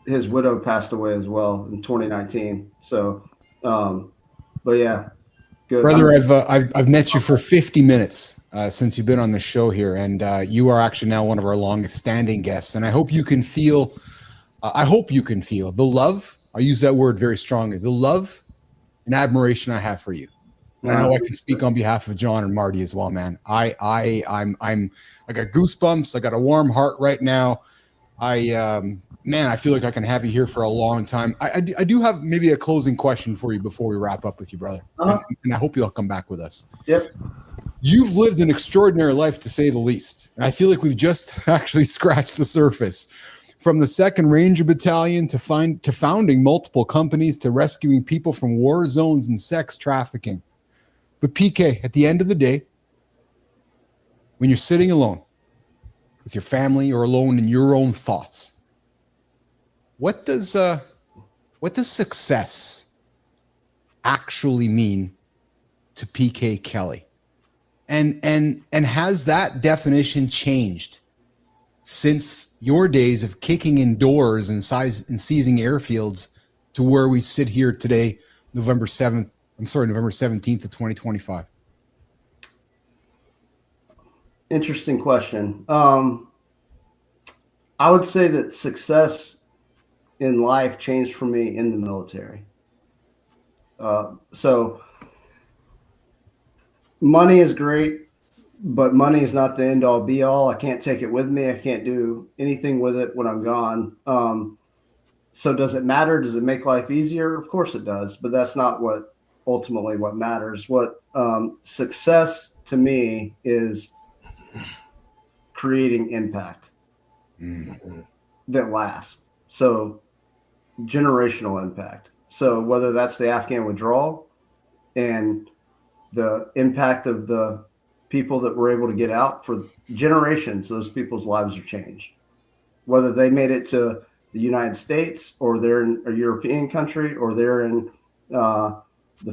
his widow passed away as well in 2019. So, but yeah, good. Brother, I've met you for 50 minutes since you've been on the show here, and you are actually now one of our longest standing guests. And I hope you can feel, the love. I use that word very strongly. The love and admiration I have for you. I know I can speak on behalf of John and Marty as well, man. I got goosebumps. I got a warm heart right now. Man, I feel like I can have you here for a long time. I do have maybe a closing question for you before we wrap up with you, brother. And I hope you'll come back with us. Yep. You've lived an extraordinary life, to say the least. And I feel like we've just actually scratched the surface. From the 2nd Ranger Battalion to founding multiple companies to rescuing people from war zones and sex trafficking. But PK, at the end of the day, when you're sitting alone with your family or alone in your own thoughts, what does success actually mean to PK Kelly? And has that definition changed since your days of kicking in doors and seizing airfields to where we sit here today, November 17th of 2025? Interesting question. I would say that success in life changed for me in the military. So money is great, but money is not the end all be all. I can't take it with me. I can't do anything with it when I'm gone. So does it matter? Does it make life easier? Of course it does, but that's not ultimately what matters. What success to me is creating impact that lasts. So generational impact. So whether that's the Afghan withdrawal and the impact of the people that were able to get out for generations, those people's lives are changed. Whether they made it to the United States or they're in a European country or they're in the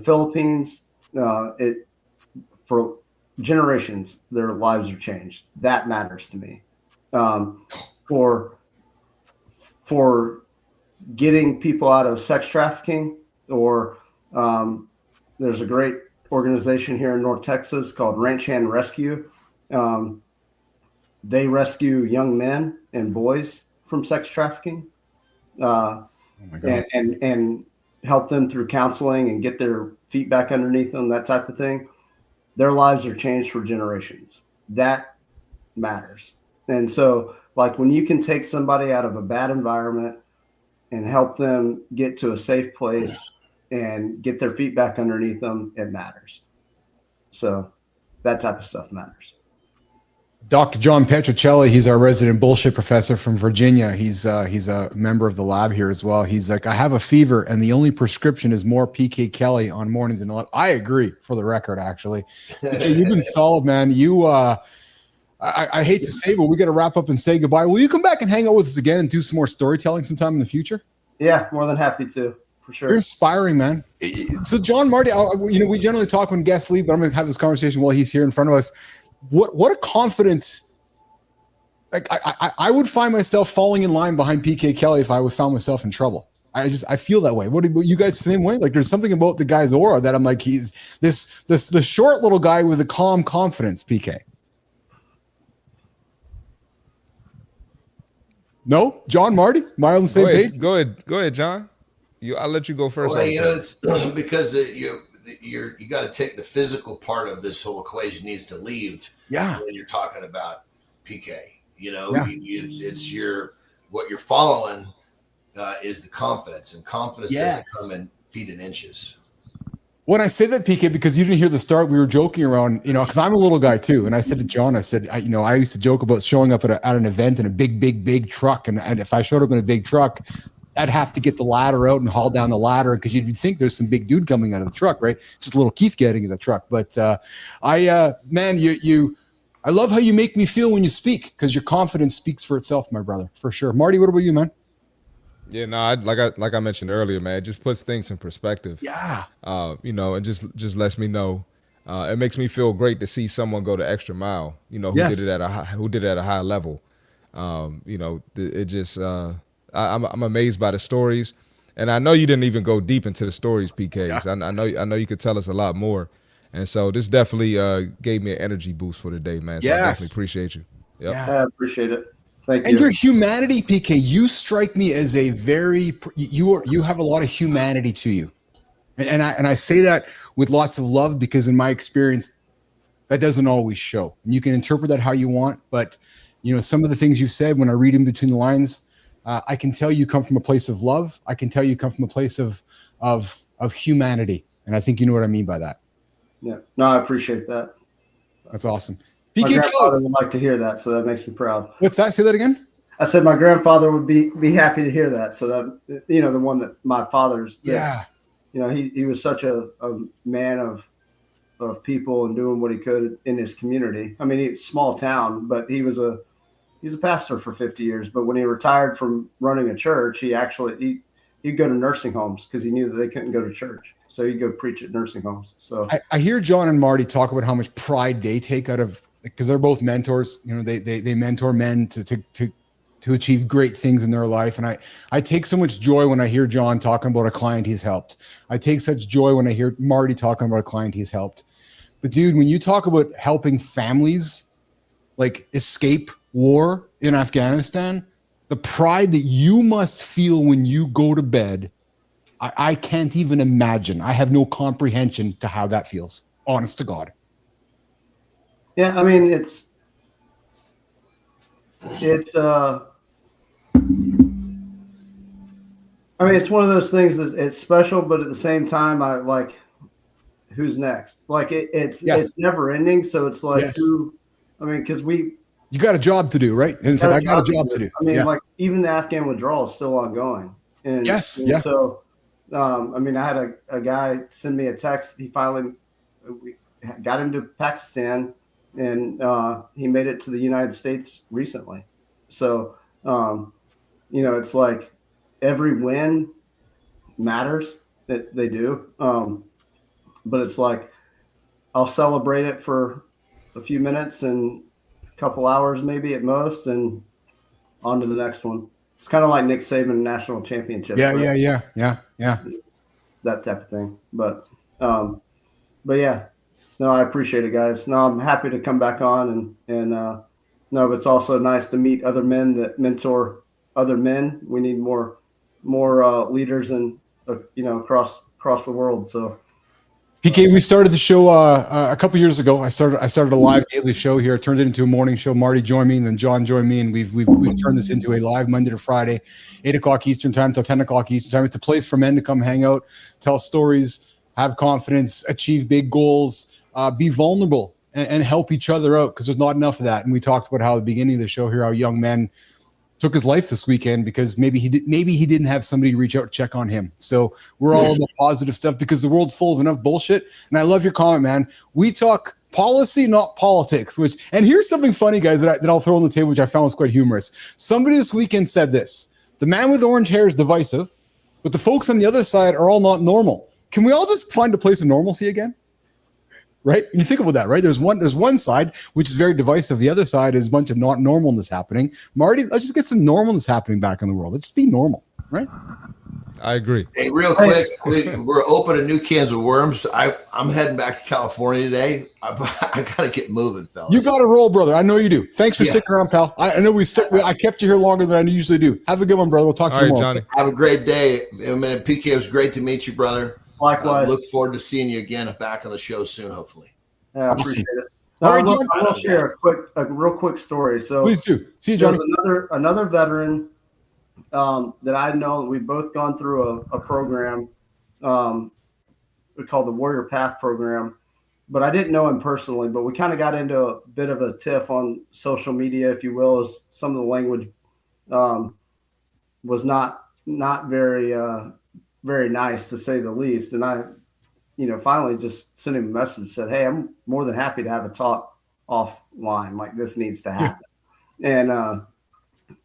Philippines, for generations, their lives are changed. That matters to me. For getting people out of sex trafficking, or there's a great organization here in North Texas called Ranch Hand Rescue. They rescue young men and boys from sex trafficking, and help them through counseling and get their feet back underneath them, that type of thing. Their lives are changed for generations. That matters. And so, like, when you can take somebody out of a bad environment and help them get to a safe place and get their feet back underneath them, it matters. So that type of stuff matters. Dr. John Petrocelli, he's our resident bullshit professor from Virginia. He's a member of the lab here as well. He's like, I have a fever, and the only prescription is more PK Kelly on mornings and 11. I agree, for the record, actually. You've been solid, man. I hate to say, but we got to wrap up and say goodbye. Will you come back and hang out with us again and do some more storytelling sometime in the future? Yeah, more than happy to, for sure. You're inspiring, man. So, John, Marty, we generally talk when guests leave, but I'm going to have this conversation while he's here in front of us. What a confidence! Like I would find myself falling in line behind PK Kelly if I found myself in trouble. I feel that way. What you guys the same way? Like, there's something about the guy's aura that I'm like, he's the short little guy with a calm confidence. PK. No, John, Marty, am I on the same page? Go ahead, John. I'll let you go first. Well, it's because you got to take the physical part of this whole equation needs to leave. Yeah. When you're talking about PK, it's what you're following is the confidence, and confidence doesn't come in feet and inches. When I say that, PK, because you didn't hear the start, we were joking around, because I'm a little guy too. And I said to John, I said, I used to joke about showing up at an event in a big truck. And if I showed up in a big truck, I'd have to get the ladder out and haul down the ladder because you'd think there's some big dude coming out of the truck, right? Just a little Keith getting in the truck. But I love how you make me feel when you speak, because your confidence speaks for itself, my brother, for sure. Marty, what about you, man? Yeah, no, like I mentioned earlier, man, it just puts things in perspective. Yeah. And just lets me know. It makes me feel great to see someone go the extra mile, who did it at a high level. I'm amazed by the stories, and I know you didn't even go deep into the stories, PKs. Yeah. I know you could tell us a lot more, and so this definitely gave me an energy boost for the day, man. So I definitely appreciate you. Yep. Yeah, I appreciate it. Thank you. And your humanity, PK, you strike me as a very you have a lot of humanity to you, and I say that with lots of love, because in my experience, that doesn't always show. And you can interpret that how you want, but some of the things you said, when I read in between the lines, I can tell you come from a place of love. I can tell you come from a place of humanity, and I think you know what I mean by that. Yeah, no, I appreciate that. That's awesome. My grandfather would like to hear that, so that makes me proud. What's that? Say that again. I said my grandfather would be happy to hear that. So that the one that my father's. Yeah. He was such a man of people and doing what he could in his community. I mean, he's small town, but he's a pastor for 50 years. But when he retired from running a church, he'd go to nursing homes because he knew that they couldn't go to church. So he'd go preach at nursing homes. So I hear John and Marty talk about how much pride they take out of, because they're both mentors. They mentor men to achieve great things in their life. And I take so much joy when I hear John talking about a client he's helped. I take such joy when I hear Marty talking about a client he's helped. But dude, when you talk about helping families like escape war in Afghanistan, the pride that you must feel when you go to bed, I can't even imagine. I have no comprehension to how that feels, honest to God. Yeah, I mean, it's one of those things that it's special, but at the same time, I like, who's next? Like it's never ending. So it's like, because you got a job to do, right? And so I got a job to do. I mean, like even the Afghan withdrawal is still ongoing. And so, I had a guy send me a text. He finally got him to Pakistan, and he made it to the United States recently. So, it's like every win matters, that they do. But it's like I'll celebrate it for a few minutes and a couple hours maybe at most, and on to the next one. It's kind of like Nick Saban national championship. Yeah. That type of thing. But yeah. No, I appreciate it, guys. No, I'm happy to come back on, but it's also nice to meet other men that mentor other men. We need more leaders across the world. So, PK, we started the show a couple years ago. I started a live daily show here. I turned it into a morning show. Marty joined me, and then John joined me, and we've turned this into a live Monday to Friday, 8:00 Eastern time till 10:00 Eastern time. It's a place for men to come hang out, tell stories, have confidence, achieve big goals. Be vulnerable and help each other out, because there's not enough of that. And we talked about how at the beginning of the show here, how young men took his life this weekend because maybe he didn't have somebody to reach out and check on him. So we're all about positive stuff because the world's full of enough bullshit. And I love your comment, man. We talk policy, not politics. And here's something funny, guys, that I'll throw on the table, which I found was quite humorous. Somebody this weekend said this: the man with orange hair is divisive, but the folks on the other side are all not normal. Can we all just find a place of normalcy again? Right? When you think about that, right? There's one side which is very divisive. The other side is a bunch of not normalness happening. Marty, let's just get some normalness happening back in the world. Let's just be normal, right? I agree. Hey, real quick, we're opening new cans of worms. I'm heading back to California today. I got to get moving, fellas. You got to roll, brother. I know you do. Thanks for sticking around, pal. I know I kept you here longer than I usually do. Have a good one, brother. We'll talk to you tomorrow. Johnny. Have a great day. Man, PK, it was great to meet you, brother. Likewise. Look forward to seeing you again back on the show soon, hopefully. Yeah, I appreciate it. I will share a real quick story. So please do. See you, Johnny. Another veteran that I know. We've both gone through a program we call the Warrior Path program, but I didn't know him personally. But we kind of got into a bit of a tiff on social media, if you will, as some of the language was not very very nice, to say the least. And I, finally just sent him a message, said, "Hey, I'm more than happy to have a talk offline. Like, this needs to happen."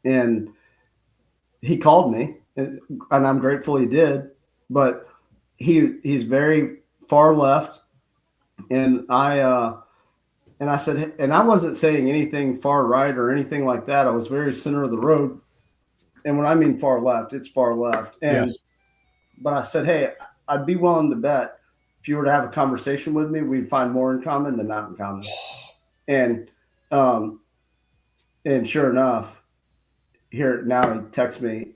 And he called me, and I'm grateful he did. But he's very far left, and I said, and I wasn't saying anything far right or anything like that. I was very center of the road. And when I mean far left, it's far left. And Yes. But I said, hey, I'd be willing to bet if you were to have a conversation with me, we'd find more in common than not in common. And sure enough, here now he texts me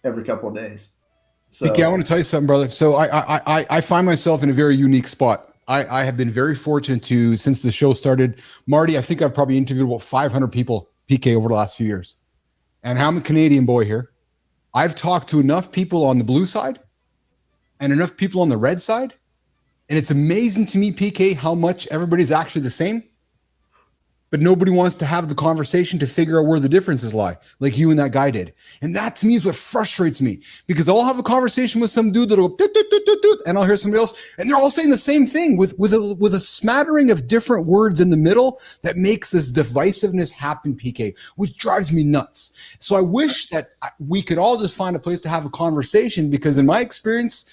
every couple of days. So I want to tell you something, brother. So I find myself in a very unique spot. I have been very fortunate to, since the show started, Marty, I think I've probably interviewed about 500 people, PK, over the last few years. And I'm a Canadian boy here. I've talked to enough people on the blue side and enough people on the red side. And it's amazing to me, PK, how much everybody's actually the same. But nobody wants to have the conversation to figure out where the differences lie, like you and that guy did. And that to me is what frustrates me, because I'll have a conversation with some dude that'll go, doot, doot, doot, doot, doot, and I'll hear somebody else, and they're all saying the same thing with a smattering of different words in the middle that makes this divisiveness happen, PK, which drives me nuts. So I wish that we could all just find a place to have a conversation, because in my experience,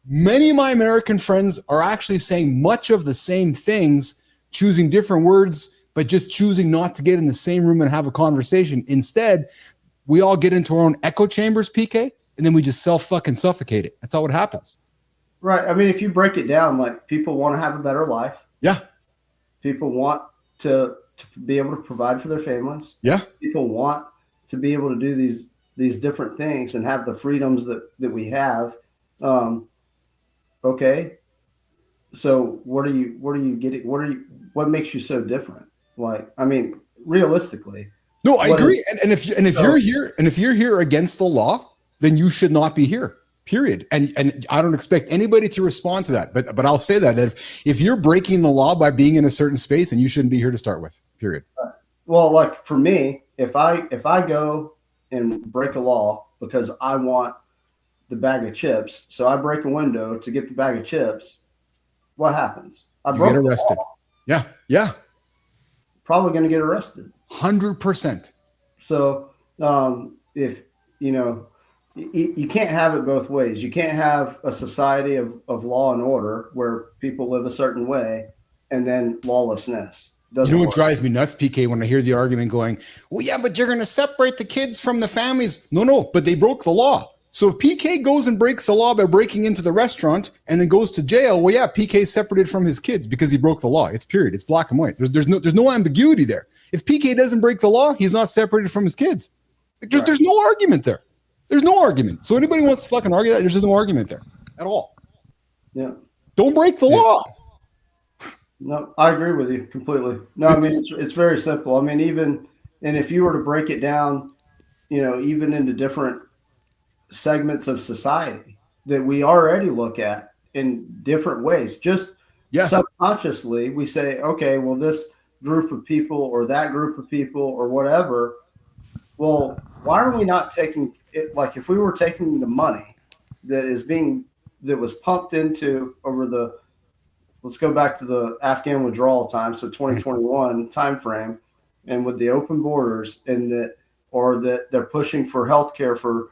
many of my American friends are actually saying much of the same things, choosing different words, but just choosing not to get in the same room and have a conversation. Instead, we all get into our own echo chambers, PK, and then we just fucking suffocate it. That's how it happens. Right. I mean, if you break it down, like, people want to have a better life. Yeah. People want to be able to provide for their families. Yeah. People want to be able to do these different things and have the freedoms that we have. Okay. So what are you getting? What makes you so different? Like, I mean, realistically. No, I agree. And if you're here against the law, then you should not be here. Period. And I don't expect anybody to respond to that. But I'll say that if you're breaking the law by being in a certain space, then you shouldn't be here to start with. Period. Well, like, for me, if I go and break a law because I want the bag of chips, so I break a window to get the bag of chips, what happens? I get arrested. Yeah. Yeah. Probably going to get arrested. 100%. So if you can't have it both ways. You can't have a society of law and order where people live a certain way and then lawlessness. Doesn't what work. drives me nuts, PK, when I hear the argument going, well, yeah, but you're going to separate the kids from the families. No, but they broke the law. So if PK goes and breaks the law by breaking into the restaurant and then goes to jail, well, yeah, PK separated from his kids because he broke the law. It's period. It's black and white. There's no ambiguity there. If PK doesn't break the law, he's not separated from his kids. There's no argument there. There's no argument. So anybody wants to fucking argue that, there's just no argument there at all. Yeah. Don't break the law. No, I agree with you completely. No, I mean, it's very simple. I mean, and if you were to break it down, even into different segments of society that we already look at in different ways, just subconsciously, we say, okay, well, this group of people or that group of people or whatever, well, why are we not taking it? Like, if we were taking the money that was pumped into let's go back to the Afghan withdrawal time, so 2021 time frame, and with the open borders, and that they're pushing for healthcare for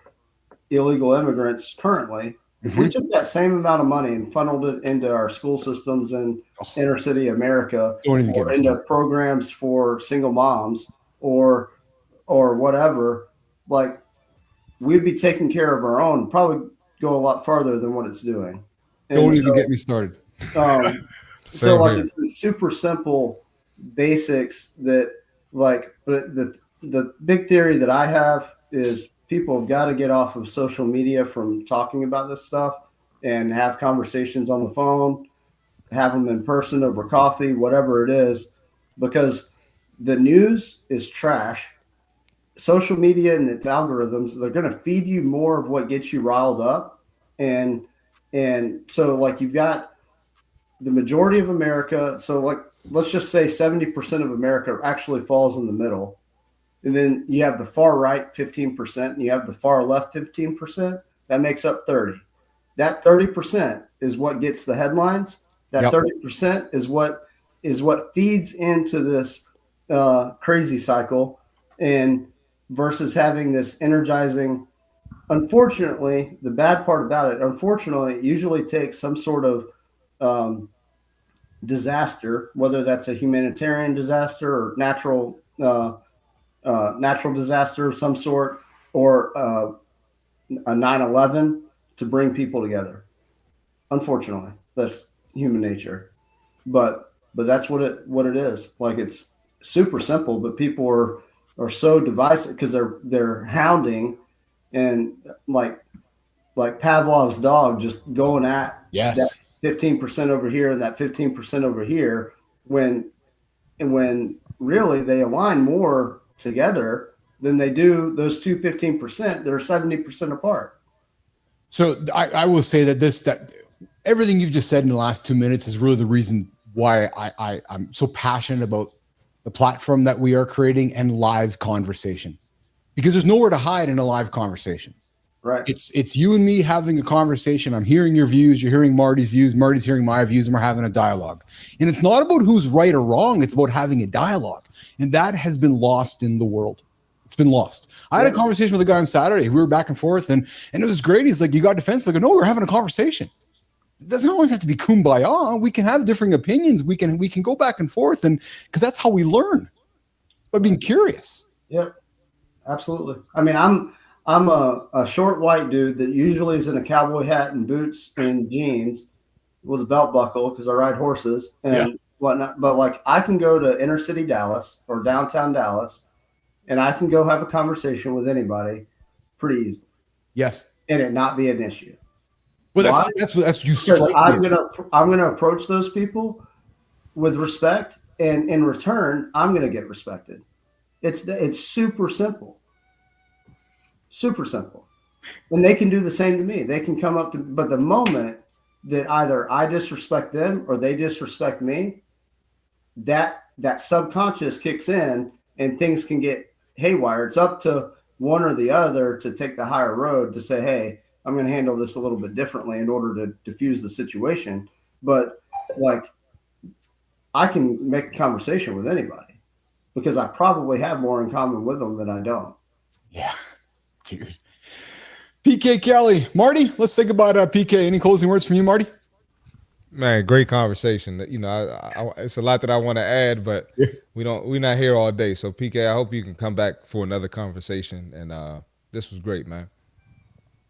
illegal immigrants currently. If we took that same amount of money and funneled it into our school systems in inner city America, or into programs for single moms or whatever, like, we'd be taking care of our own, probably go a lot farther than what it's doing. Don't even get me started. So like, it's the super simple basics that, like, but the big theory that I have is people have got to get off of social media from talking about this stuff and have conversations on the phone, have them in person over coffee, whatever it is, because the news is trash. social media and its algorithms, they're going to feed you more of what gets you riled up. And so like you've got the majority of America. So like, let's just say 70% of America actually falls in the middle. And then you have the far right 15% and you have the far left 15%. That makes up 30. That 30% is what gets the headlines. That 30% is what feeds into this crazy cycle, and versus having this energizing. Unfortunately, the bad part about it, it usually takes some sort of disaster, whether that's a humanitarian disaster or natural disaster of some sort, or a 9/11, to bring people together. Unfortunately, that's human nature, but that's what it is. Like, it's super simple, but people are so divisive because they're hounding and like Pavlov's dog, just going at that 15% over here and that 15% over here, when really they align more together than they do those two 15%. They're 70% apart. So I will say that everything you've just said in the last 2 minutes is really the reason why I'm so passionate about the platform that we are creating and live conversation, because there's nowhere to hide in a live conversation. Right. It's you and me having a conversation. I'm hearing your views. You're hearing Marty's views. Marty's hearing my views, and we're having a dialogue. And it's not about who's right or wrong. It's about having a dialogue. And that has been lost in the world. It's been lost. I had a conversation with a guy on Saturday. We were back and forth, and it was great. He's like, "You got defensive?" I go, "No, we're having a conversation." It doesn't always have to be kumbaya. We can have differing opinions. We can go back and forth, and because that's how we learn, by being curious. Yeah, absolutely. I mean, I'm a short white dude that usually is in a cowboy hat and boots and jeans with a belt buckle because I ride horses and whatnot. But like, I can go to inner city Dallas or downtown Dallas, and I can go have a conversation with anybody pretty easily. Yes, and it not be an issue. Well, that's what you. I'm gonna approach those people with respect, and in return, I'm gonna get respected. It's super simple. Super simple. And they can do the same to me. They can come up to, but the moment that either I disrespect them or they disrespect me, that subconscious kicks in and things can get haywire. It's up to one or the other to take the higher road to say, hey, I'm going to handle this a little bit differently in order to diffuse the situation. But like, I can make a conversation with anybody because I probably have more in common with them than I don't. Yeah. Dude. PK Kelly, Marty, let's say goodbye to PK. Any closing words from you, Marty? Man, great conversation. You know, it's a lot that I want to add, but we're not here all day. So PK, I hope you can come back for another conversation. And this was great, man.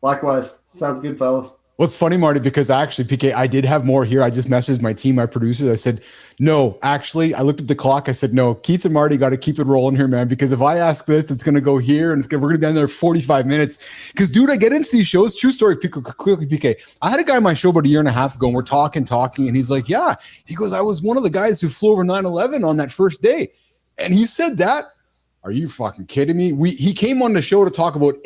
Likewise. Sounds good, fellas. Well, it's funny, Marty, because actually, PK, I did have more here. I just messaged my team, my producers. I said, no, actually, I looked at the clock. I said, no, Keith and Marty got to keep it rolling here, man, because if I ask this, it's going to go here and we're going to be down there 45 minutes. Because, dude, I get into these shows. True story, quickly, PK. I had a guy on my show about a year and a half ago, and we're talking, and he's like, yeah. He goes, I was one of the guys who flew over 9/11 on that first day. And he said that. Are you fucking kidding me? He came on the show to talk about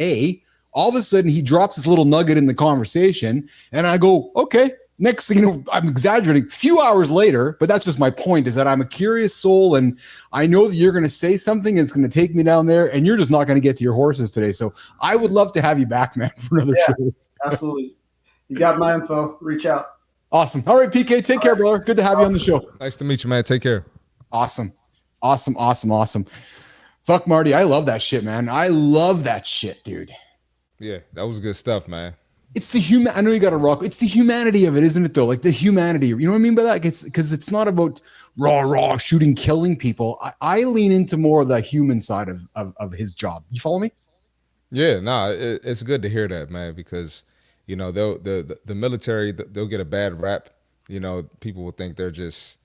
all of a sudden, he drops this little nugget in the conversation, and I go, okay. Next thing you know, I'm exaggerating. A few hours later, but that's just my point, is that I'm a curious soul, and I know that you're going to say something, and it's going to take me down there, and you're just not going to get to your horses today. So I would love to have you back, man, for another show. Absolutely. You got my info. Reach out. Awesome. All right, PK, take care, brother. Good to have you on the show. Nice to meet you, man. Take care. Awesome. Fuck, Marty. I love that shit, man. I love that shit, dude. Yeah, that was good stuff, man. It's the I know you got to rock. It's the humanity of it, isn't it, though? Like the humanity. You know what I mean by that? Because it's not about raw shooting, killing people. I lean into more of the human side of his job. You follow me? Yeah, it's good to hear that, man, because, you know, the military, they'll get a bad rap. You know, people will think they're just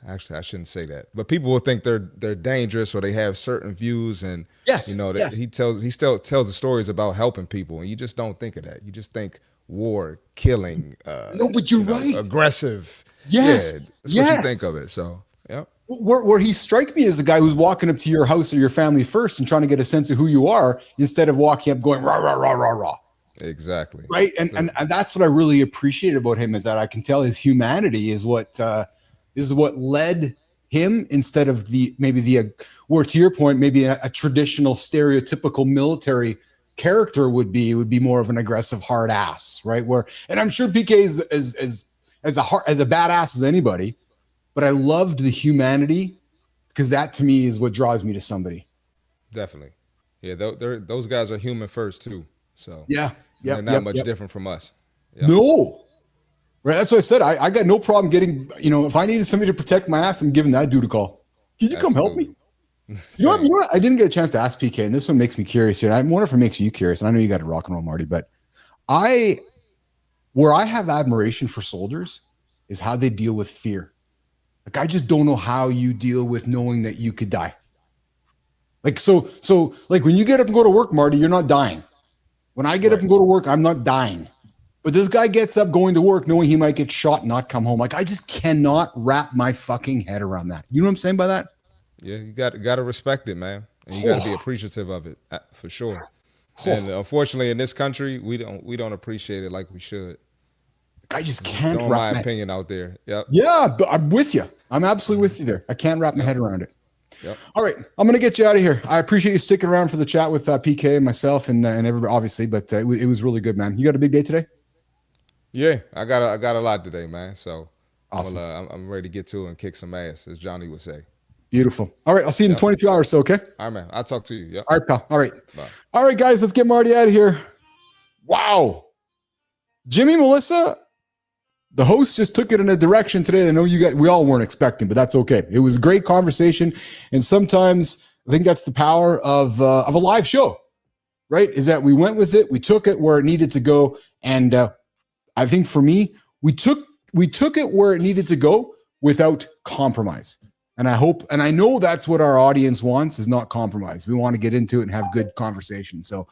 actually, I shouldn't say that, but people will think they're dangerous or they have certain views, and you know that he still tells the stories about helping people, and you just don't think of that. You just think war, killing. No, but you're right. Aggressive. Yes, that's what you think of it. So, yeah. Where he strike me as the guy who's walking up to your house or your family first and trying to get a sense of who you are instead of walking up going rah, rah, rah, rah, rah. Exactly. Right. And that's what I really appreciate about him, is that I can tell his humanity is what led him, instead of where, to your point, maybe a traditional stereotypical military character would be more of an aggressive hard ass, right? And I'm sure PK is as a badass as anybody, but I loved the humanity, because that to me is what draws me to somebody. Definitely. Yeah. Those guys are human first too. So they're not much different from us. Yep. No. Right. That's what I said. I got no problem getting, if I needed somebody to protect my ass, I'm giving that dude a call. Can you come help me? You know what? I didn't get a chance to ask PK, and this one makes me curious here. I wonder if it makes you curious. And I know you got to rock and roll, Marty, but where I have admiration for soldiers is how they deal with fear. Like, I just don't know how you deal with knowing that you could die. Like, so like when you get up and go to work, Marty, you're not dying. When I get up and go to work, I'm not dying. But this guy gets up going to work knowing he might get shot and not come home. Like, I just cannot wrap my fucking head around that. You know what I'm saying by that? Yeah, you got to respect it, man. And you got to be appreciative of it, for sure. And unfortunately, in this country, we don't appreciate it like we should. I just can't wrap my opinion out there. Yep. Yeah, but I'm with you. I'm absolutely with you there. I can't wrap my head around it. Yep. All right, I'm gonna get you out of here. I appreciate you sticking around for the chat with PK and myself and everybody, obviously. But it was really good, man. You got a big day today? Yeah, I got a lot today, man. So awesome. I'm ready to get to it and kick some ass, as Johnny would say. Beautiful. All right, I'll see you in 22 hours. So okay. All right, man. I'll talk to you. Yep. All right, pal. All right. Bye. All right, guys. Let's get Marty out of here. Wow, Jimmy, Melissa. The host just took it in a direction today. I know we all weren't expecting, but that's okay. It was a great conversation. And sometimes I think that's the power of a live show, right? Is that we went with it. We took it where it needed to go. And I think for me, we took it where it needed to go without compromise. And I hope, and I know that's what our audience wants, is not compromise. We want to get into it and have good conversation. So,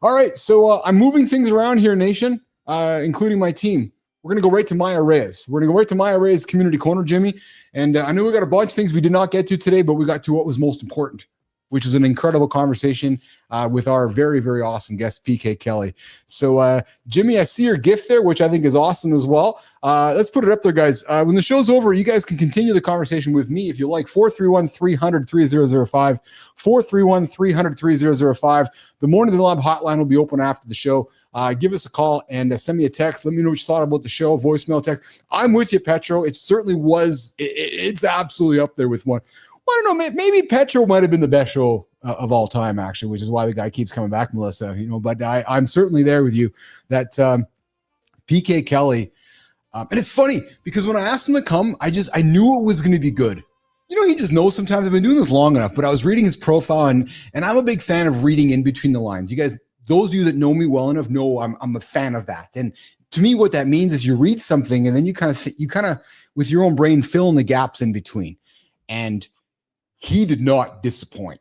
all right. So I'm moving things around here, nation, including my team. We're going to go right to Maya Reyes. We're going to go right to Maya Reyes Community Corner, Jimmy. And I know we got a bunch of things we did not get to today, but we got to what was most important, which is an incredible conversation with our very, very awesome guest, PK Kelly. So, Jimmy, I see your gift there, which I think is awesome as well. Let's put it up there, guys. When the show's over, you guys can continue the conversation with me if you like. 431-300-3005. 431-300-3005. The Morning to the Lab hotline will be open after the show. Give us a call and send me a text. Let me know what you thought about the show. Voicemail, text. I'm with you, Petro. It certainly was. It's absolutely up there with one. Well, I don't know. Maybe Petro might have been the best show of all time, actually, which is why the guy keeps coming back, Melissa. But I'm certainly there with you. That PK Kelly, and it's funny because when I asked him to come, I knew it was going to be good. He just knows sometimes. I've been doing this long enough, but I was reading his profile, and I'm a big fan of reading in between the lines. You guys. Those of you that know me well enough know I'm a fan of that. And to me, what that means is you read something and then you kind of with your own brain fill in the gaps in between. And he did not disappoint.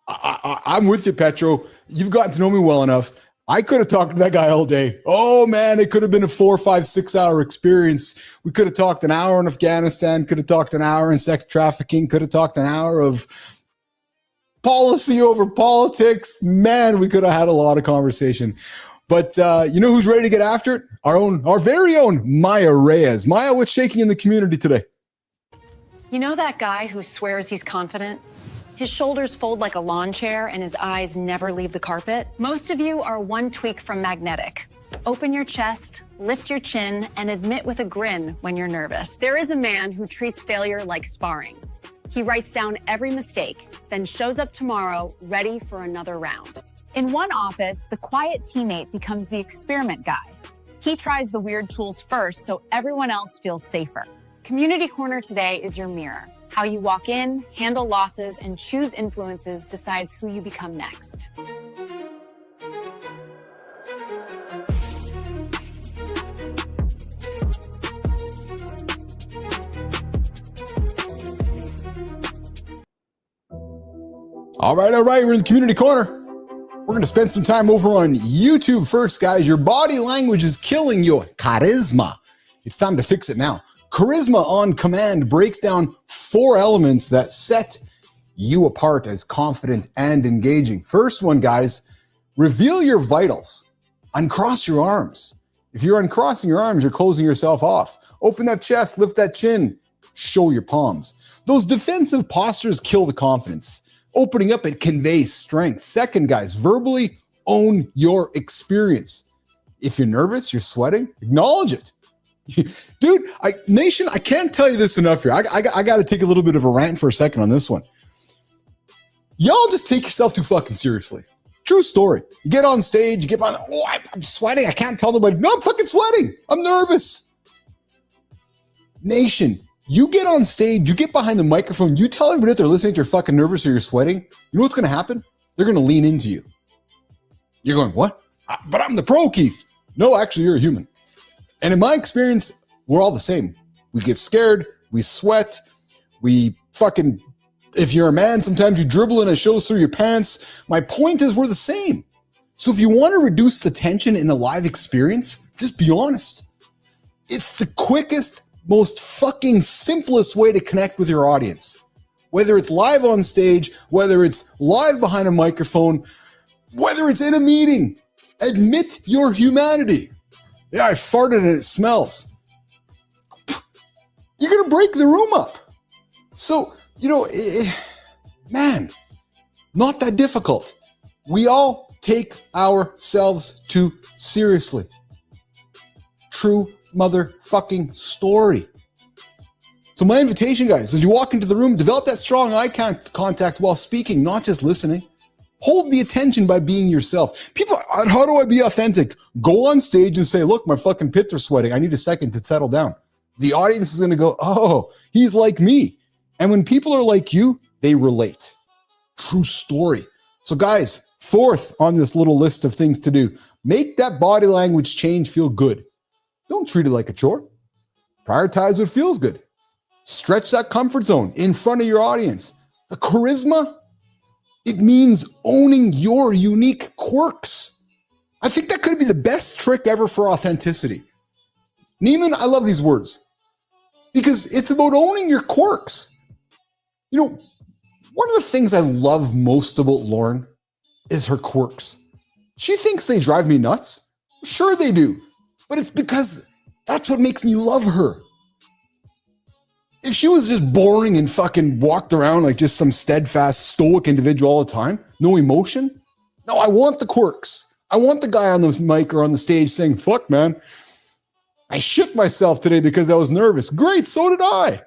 I'm with you, Petro. You've gotten to know me well enough. I could have talked to that guy all day. Oh man, it could have been a 4, 5, 6 hour experience. We could have talked an hour in Afghanistan, could have talked an hour in sex trafficking, could have talked an hour of policy over politics. Man, we could have had a lot of conversation. But you know who's ready to get after it? Our very own Maya Reyes. Maya, what's shaking in the community today? You know that guy who swears he's confident? His shoulders fold like a lawn chair and his eyes never leave the carpet? Most of you are one tweak from magnetic. Open your chest, lift your chin, and admit with a grin when you're nervous. There is a man who treats failure like sparring. He writes down every mistake, then shows up tomorrow ready for another round. In one office, the quiet teammate becomes the experiment guy. He tries the weird tools first so everyone else feels safer. Community Corner today is your mirror. How you walk in, handle losses, and choose influences decides who you become next. All right. We're in the Community Corner. We're going to spend some time over on YouTube first, guys. Your body language is killing your charisma. It's time to fix it now. Charisma on Command breaks down 4 elements that set you apart as confident and engaging. First one, guys, reveal your vitals. Uncross your arms. If you're uncrossing your arms, you're closing yourself off. Open that chest, lift that chin, show your palms. Those defensive postures kill the confidence. Opening up, it conveys strength. Second, guys, verbally own your experience. If you're nervous, you're sweating, acknowledge it. Dude, Nation, I can't tell you this enough here. I got to take a little bit of a rant for a second on this one. Y'all just take yourself too fucking seriously. True story. You get on stage, you get on, oh, I'm sweating. I can't tell nobody. No, I'm fucking sweating. I'm nervous. Nation, you get on stage, you get behind the microphone, you tell everybody that they're listening to you're fucking nervous or you're sweating. You know what's going to happen? They're going to lean into you. You're going, what? But I'm the pro, Keith. No, actually, you're a human. And in my experience, we're all the same. We get scared, we sweat, we fucking, if you're a man, sometimes you dribble and it shows through your pants. My point is we're the same. So if you want to reduce the tension in a live experience, just be honest. It's the quickest, most fucking simplest way to connect with your audience. Whether it's live on stage, whether it's live behind a microphone, whether it's in a meeting, admit your humanity. Yeah, I farted and it smells. You're going to break the room up. So, man, not that difficult. We all take ourselves too seriously. True motherfucking story. So my invitation, guys, as you walk into the room, develop that strong eye contact while speaking, not just listening. Hold the attention by being yourself. People, how do I be authentic? Go on stage and say, look, my fucking pits are sweating. I need a second to settle down. The audience is going to go, oh, he's like me. And when people are like you, they relate. True story. So guys, 4th on this little list of things to do, make that body language change feel good. Don't treat it like a chore. Prioritize what feels good. Stretch that comfort zone in front of your audience. The charisma, it means owning your unique quirks. I think that could be the best trick ever for authenticity. Neiman, I love these words because it's about owning your quirks. One of the things I love most about Lauren is her quirks. She thinks they drive me nuts. Sure they do, but it's because that's what makes me love her. If she was just boring and fucking walked around like just some steadfast, stoic individual all the time, no emotion. No, I want the quirks. I want the guy on the mic or on the stage saying, fuck, man, I shit myself today because I was nervous. Great, so did I.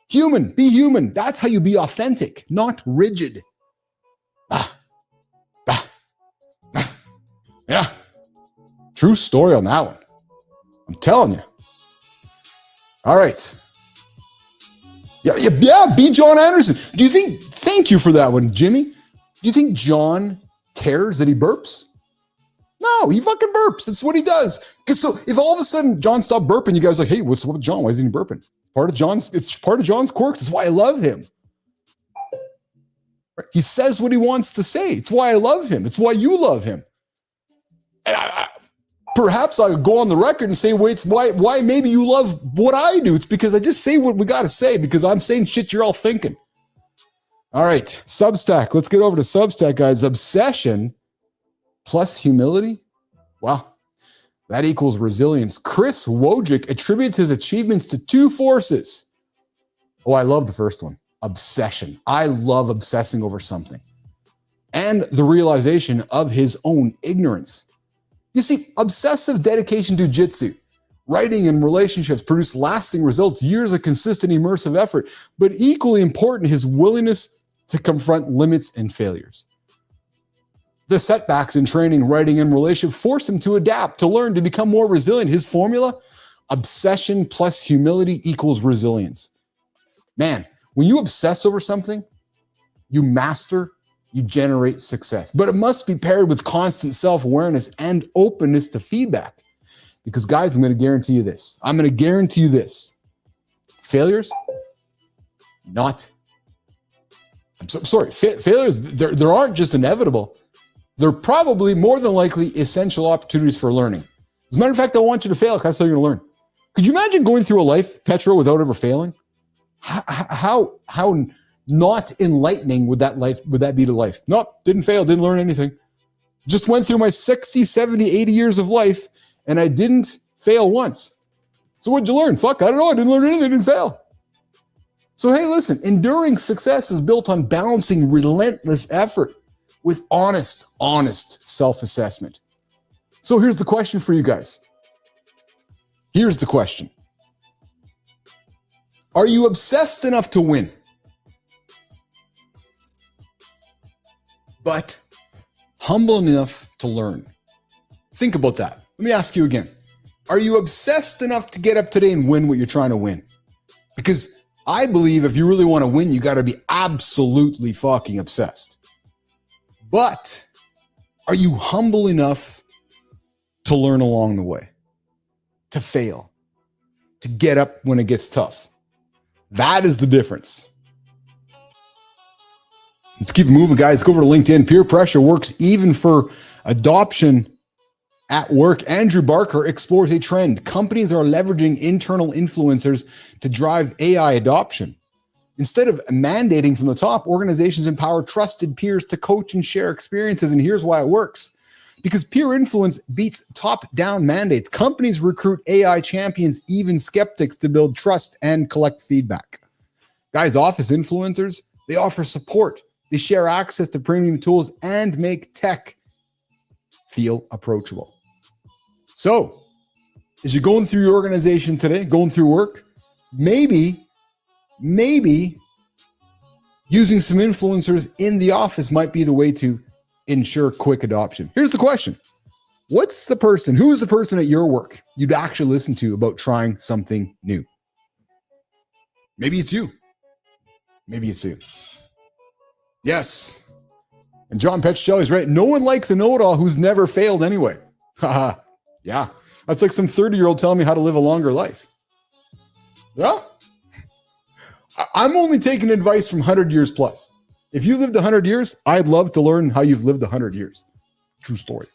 Human, be human. That's how you be authentic, not rigid. Yeah. True story on that one. I'm telling you. All right. Yeah, be John Andersen. Thank you for that one, Jimmy. Do you think John cares that he burps? No, he fucking burps. That's what he does. So if all of a sudden John stopped burping, you guys are like, hey, what's with John? Why isn't he burping? It's part of John's quirks. It's why I love him. He says what he wants to say. It's why I love him. It's why you love him. And perhaps I go on the record and say, wait, it's why maybe you love what I do. It's because I just say what we got to say because I'm saying shit you're all thinking. All right, Substack. Let's get over to Substack, guys. Obsession plus humility. Wow. That equals resilience. Chris Wojcik attributes his achievements to 2 forces. Oh, I love the first one. Obsession. I love obsessing over something. And the realization of his own ignorance. You see, obsessive dedication to jiu-jitsu, writing and relationships produce lasting results, years of consistent immersive effort, but equally important, his willingness to confront limits and failures. The setbacks in training, writing, and relationship force him to adapt, to learn, to become more resilient. His formula, obsession plus humility equals resilience. Man, when you obsess over something, you master, you generate success. But it must be paired with constant self-awareness and openness to feedback. Because guys, I'm going to guarantee you this. Failures, failures, there aren't just inevitable. They're probably more than likely essential opportunities for learning. As a matter of fact, I want you to fail because that's how you're going to learn. Could you imagine going through a life, Petro, without ever failing? How not enlightening would that be to life? Nope, didn't fail, didn't learn anything. Just went through my 60, 70, 80 years of life, and I didn't fail once. So what'd you learn? Fuck, I don't know. I didn't learn anything, I didn't fail. So hey, listen, enduring success is built on balancing relentless effort with honest self-assessment. So here's the question for you guys. Here's the question. Are you obsessed enough to win, but humble enough to learn? Think about that. Let me ask you again. Are you obsessed enough to get up today and win what you're trying to win? Because I believe if you really want to win, you got to be absolutely fucking obsessed. But are you humble enough to learn along the way, to fail, to get up when it gets tough? That is the difference. Let's keep it moving, guys. Go over to LinkedIn. Peer pressure works even for adoption at work. Andrew Barker explores a trend. Companies are leveraging internal influencers to drive AI adoption. Instead of mandating from the top, organizations empower trusted peers to coach and share experiences. And here's why it works. Because peer influence beats top-down mandates. Companies recruit AI champions, even skeptics, to build trust and collect feedback. Guys, office influencers, they offer support. They share access to premium tools and make tech feel approachable. So, as you're going through your organization today, going through work, maybe using some influencers in the office might be the way to ensure quick adoption. Here's the question. Who is the person at your work you'd actually listen to about trying something new? Maybe it's you. Yes. And John Petruccelli's right. No one likes a know-it-all who's never failed anyway. Haha. Yeah. That's like some 30-year-old telling me how to live a longer life. Yeah. I'm only taking advice from 100 years plus. If you lived 100 years, I'd love to learn how you've lived 100 years. True story.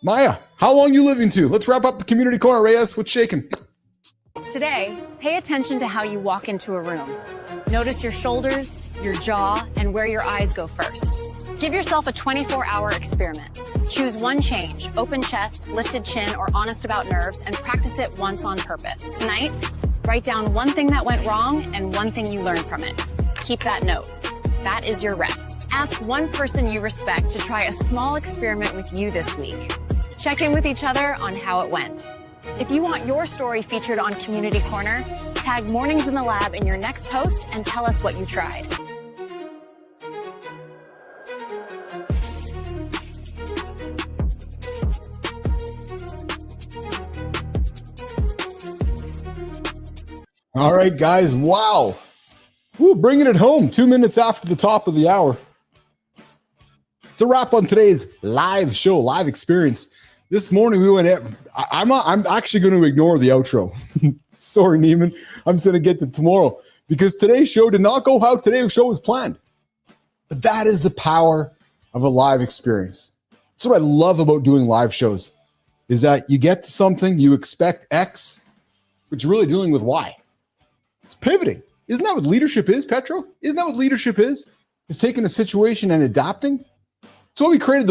Maya, how long you living to? Let's wrap up the community corner. Reyes, what's shaking? Today, pay attention to how you walk into a room. Notice your shoulders, your jaw, and where your eyes go first. Give yourself a 24-hour experiment. Choose one change, open chest, lifted chin, or honest about nerves, and practice it once on purpose. Tonight, write down one thing that went wrong and one thing you learned from it. Keep that note. That is your rep. Ask one person you respect to try a small experiment with you this week. Check in with each other on how it went. If you want your story featured on Community Corner, tag Mornings in the Lab in your next post and tell us what you tried. All right, guys. Wow. Woo, bringing it home 2 minutes after the top of the hour. It's a wrap on today's live show, live experience. This morning we went. I'm actually going to ignore the outro. Sorry, Neiman. I'm just going to get to tomorrow because today's show did not go how today's show was planned. But that is the power of a live experience. That's what I love about doing live shows, is that you get to something, you expect X, but you're really dealing with Y. It's pivoting. Isn't that what leadership is, Petro? Isn't that what leadership is? Is taking a situation and adapting. That's why we created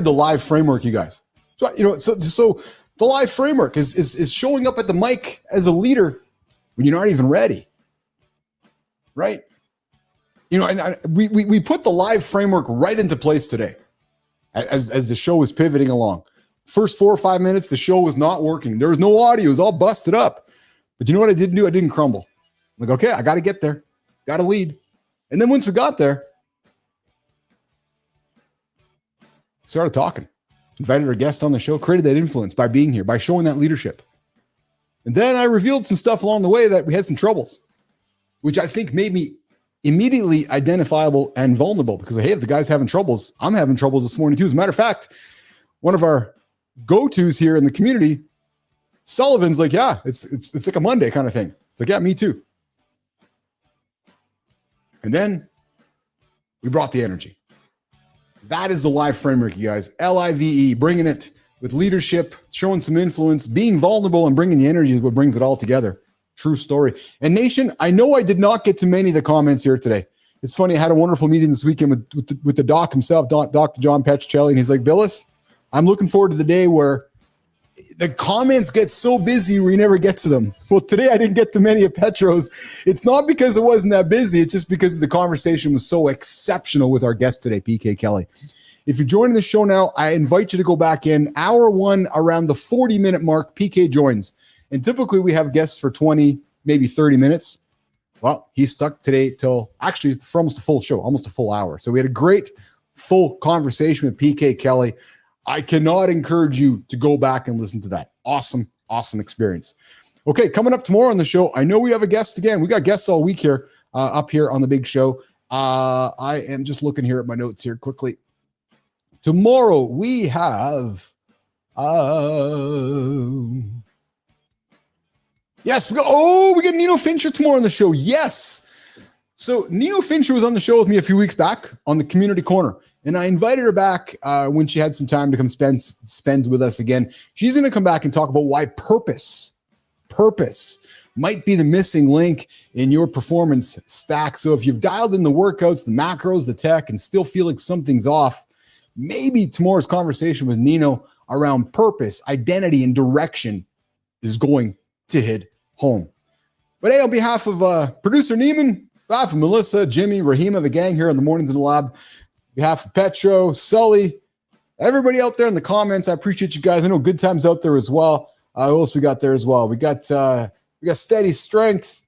the live framework, you guys. So the live framework is showing up at the mic as a leader when you're not even ready, right? And we put the live framework right into place today, as the show was pivoting along. First 4 or 5 minutes, the show was not working. There was no audio; it was all busted up. But you know what I didn't do? I didn't crumble. I'm like, okay, I got to get there, got to lead, and then once we got there, started talking. Invited our guests on the show, created that influence by being here, by showing that leadership. And then I revealed some stuff along the way that we had some troubles, which I think made me immediately identifiable and vulnerable because, hey, if the guy's having troubles, I'm having troubles this morning too. As a matter of fact, one of our go-tos here in the community, Sullivan's like, yeah, it's like a Monday kind of thing. It's like, yeah, me too. And then we brought the energy. That is the live framework, you guys. LIVE, bringing it with leadership, showing some influence, being vulnerable, and bringing the energy is what brings it all together. True story. And Nation, I know I did not get to many of the comments here today. It's funny, I had a wonderful meeting this weekend with the doc himself, Dr. John Petricelli, and he's like, Billis, I'm looking forward to the day where the comments get so busy we never get to them. Well, today I didn't get to many of Petro's. It's not because it wasn't that busy. It's just because the conversation was so exceptional with our guest today, PK Kelly. If you're joining the show now, I invite you to go back in. Hour one, around the 40-minute mark, PK joins. And typically we have guests for 20, maybe 30 minutes. Well, he's stuck today till actually for almost a full show, almost a full hour. So we had a great full conversation with PK Kelly. I cannot encourage you to go back and listen to that. Awesome, awesome experience. Okay, coming up tomorrow on the show, I know we have a guest again. We got guests all week here, up here on the big show. I am just looking here at my notes here quickly. Tomorrow we have... Yes, we got Nino Fincher tomorrow on the show. Yes. So Nino Fincher was on the show with me a few weeks back on the Community Corner, and I invited her back when she had some time to come spend with us again. She's going to come back and talk about why purpose might be the missing link in your performance stack. So if you've dialed in the workouts, the macros, the tech, and still feel like something's off, maybe tomorrow's conversation with Nino around purpose, identity, and direction is going to hit home. But hey, on behalf of producer Neiman, on behalf of Melissa, Jimmy, Rahima, the gang here in the Mornings in the Lab, on behalf of Petro, Sully, everybody out there in the comments, I appreciate you guys. I know Good Times out there as well. Who else we got there as well? We got Steady Strength.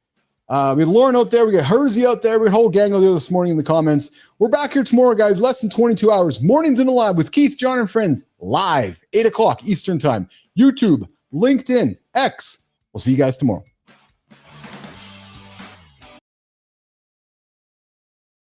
We had Lauren out there. We got Hersey out there. We had a whole gang out there this morning in the comments. We're back here tomorrow, guys. Less than 22 hours. Mornings in the Lab with Keith, John, and friends. Live, 8 o'clock Eastern Time. YouTube, LinkedIn, X. We'll see you guys tomorrow.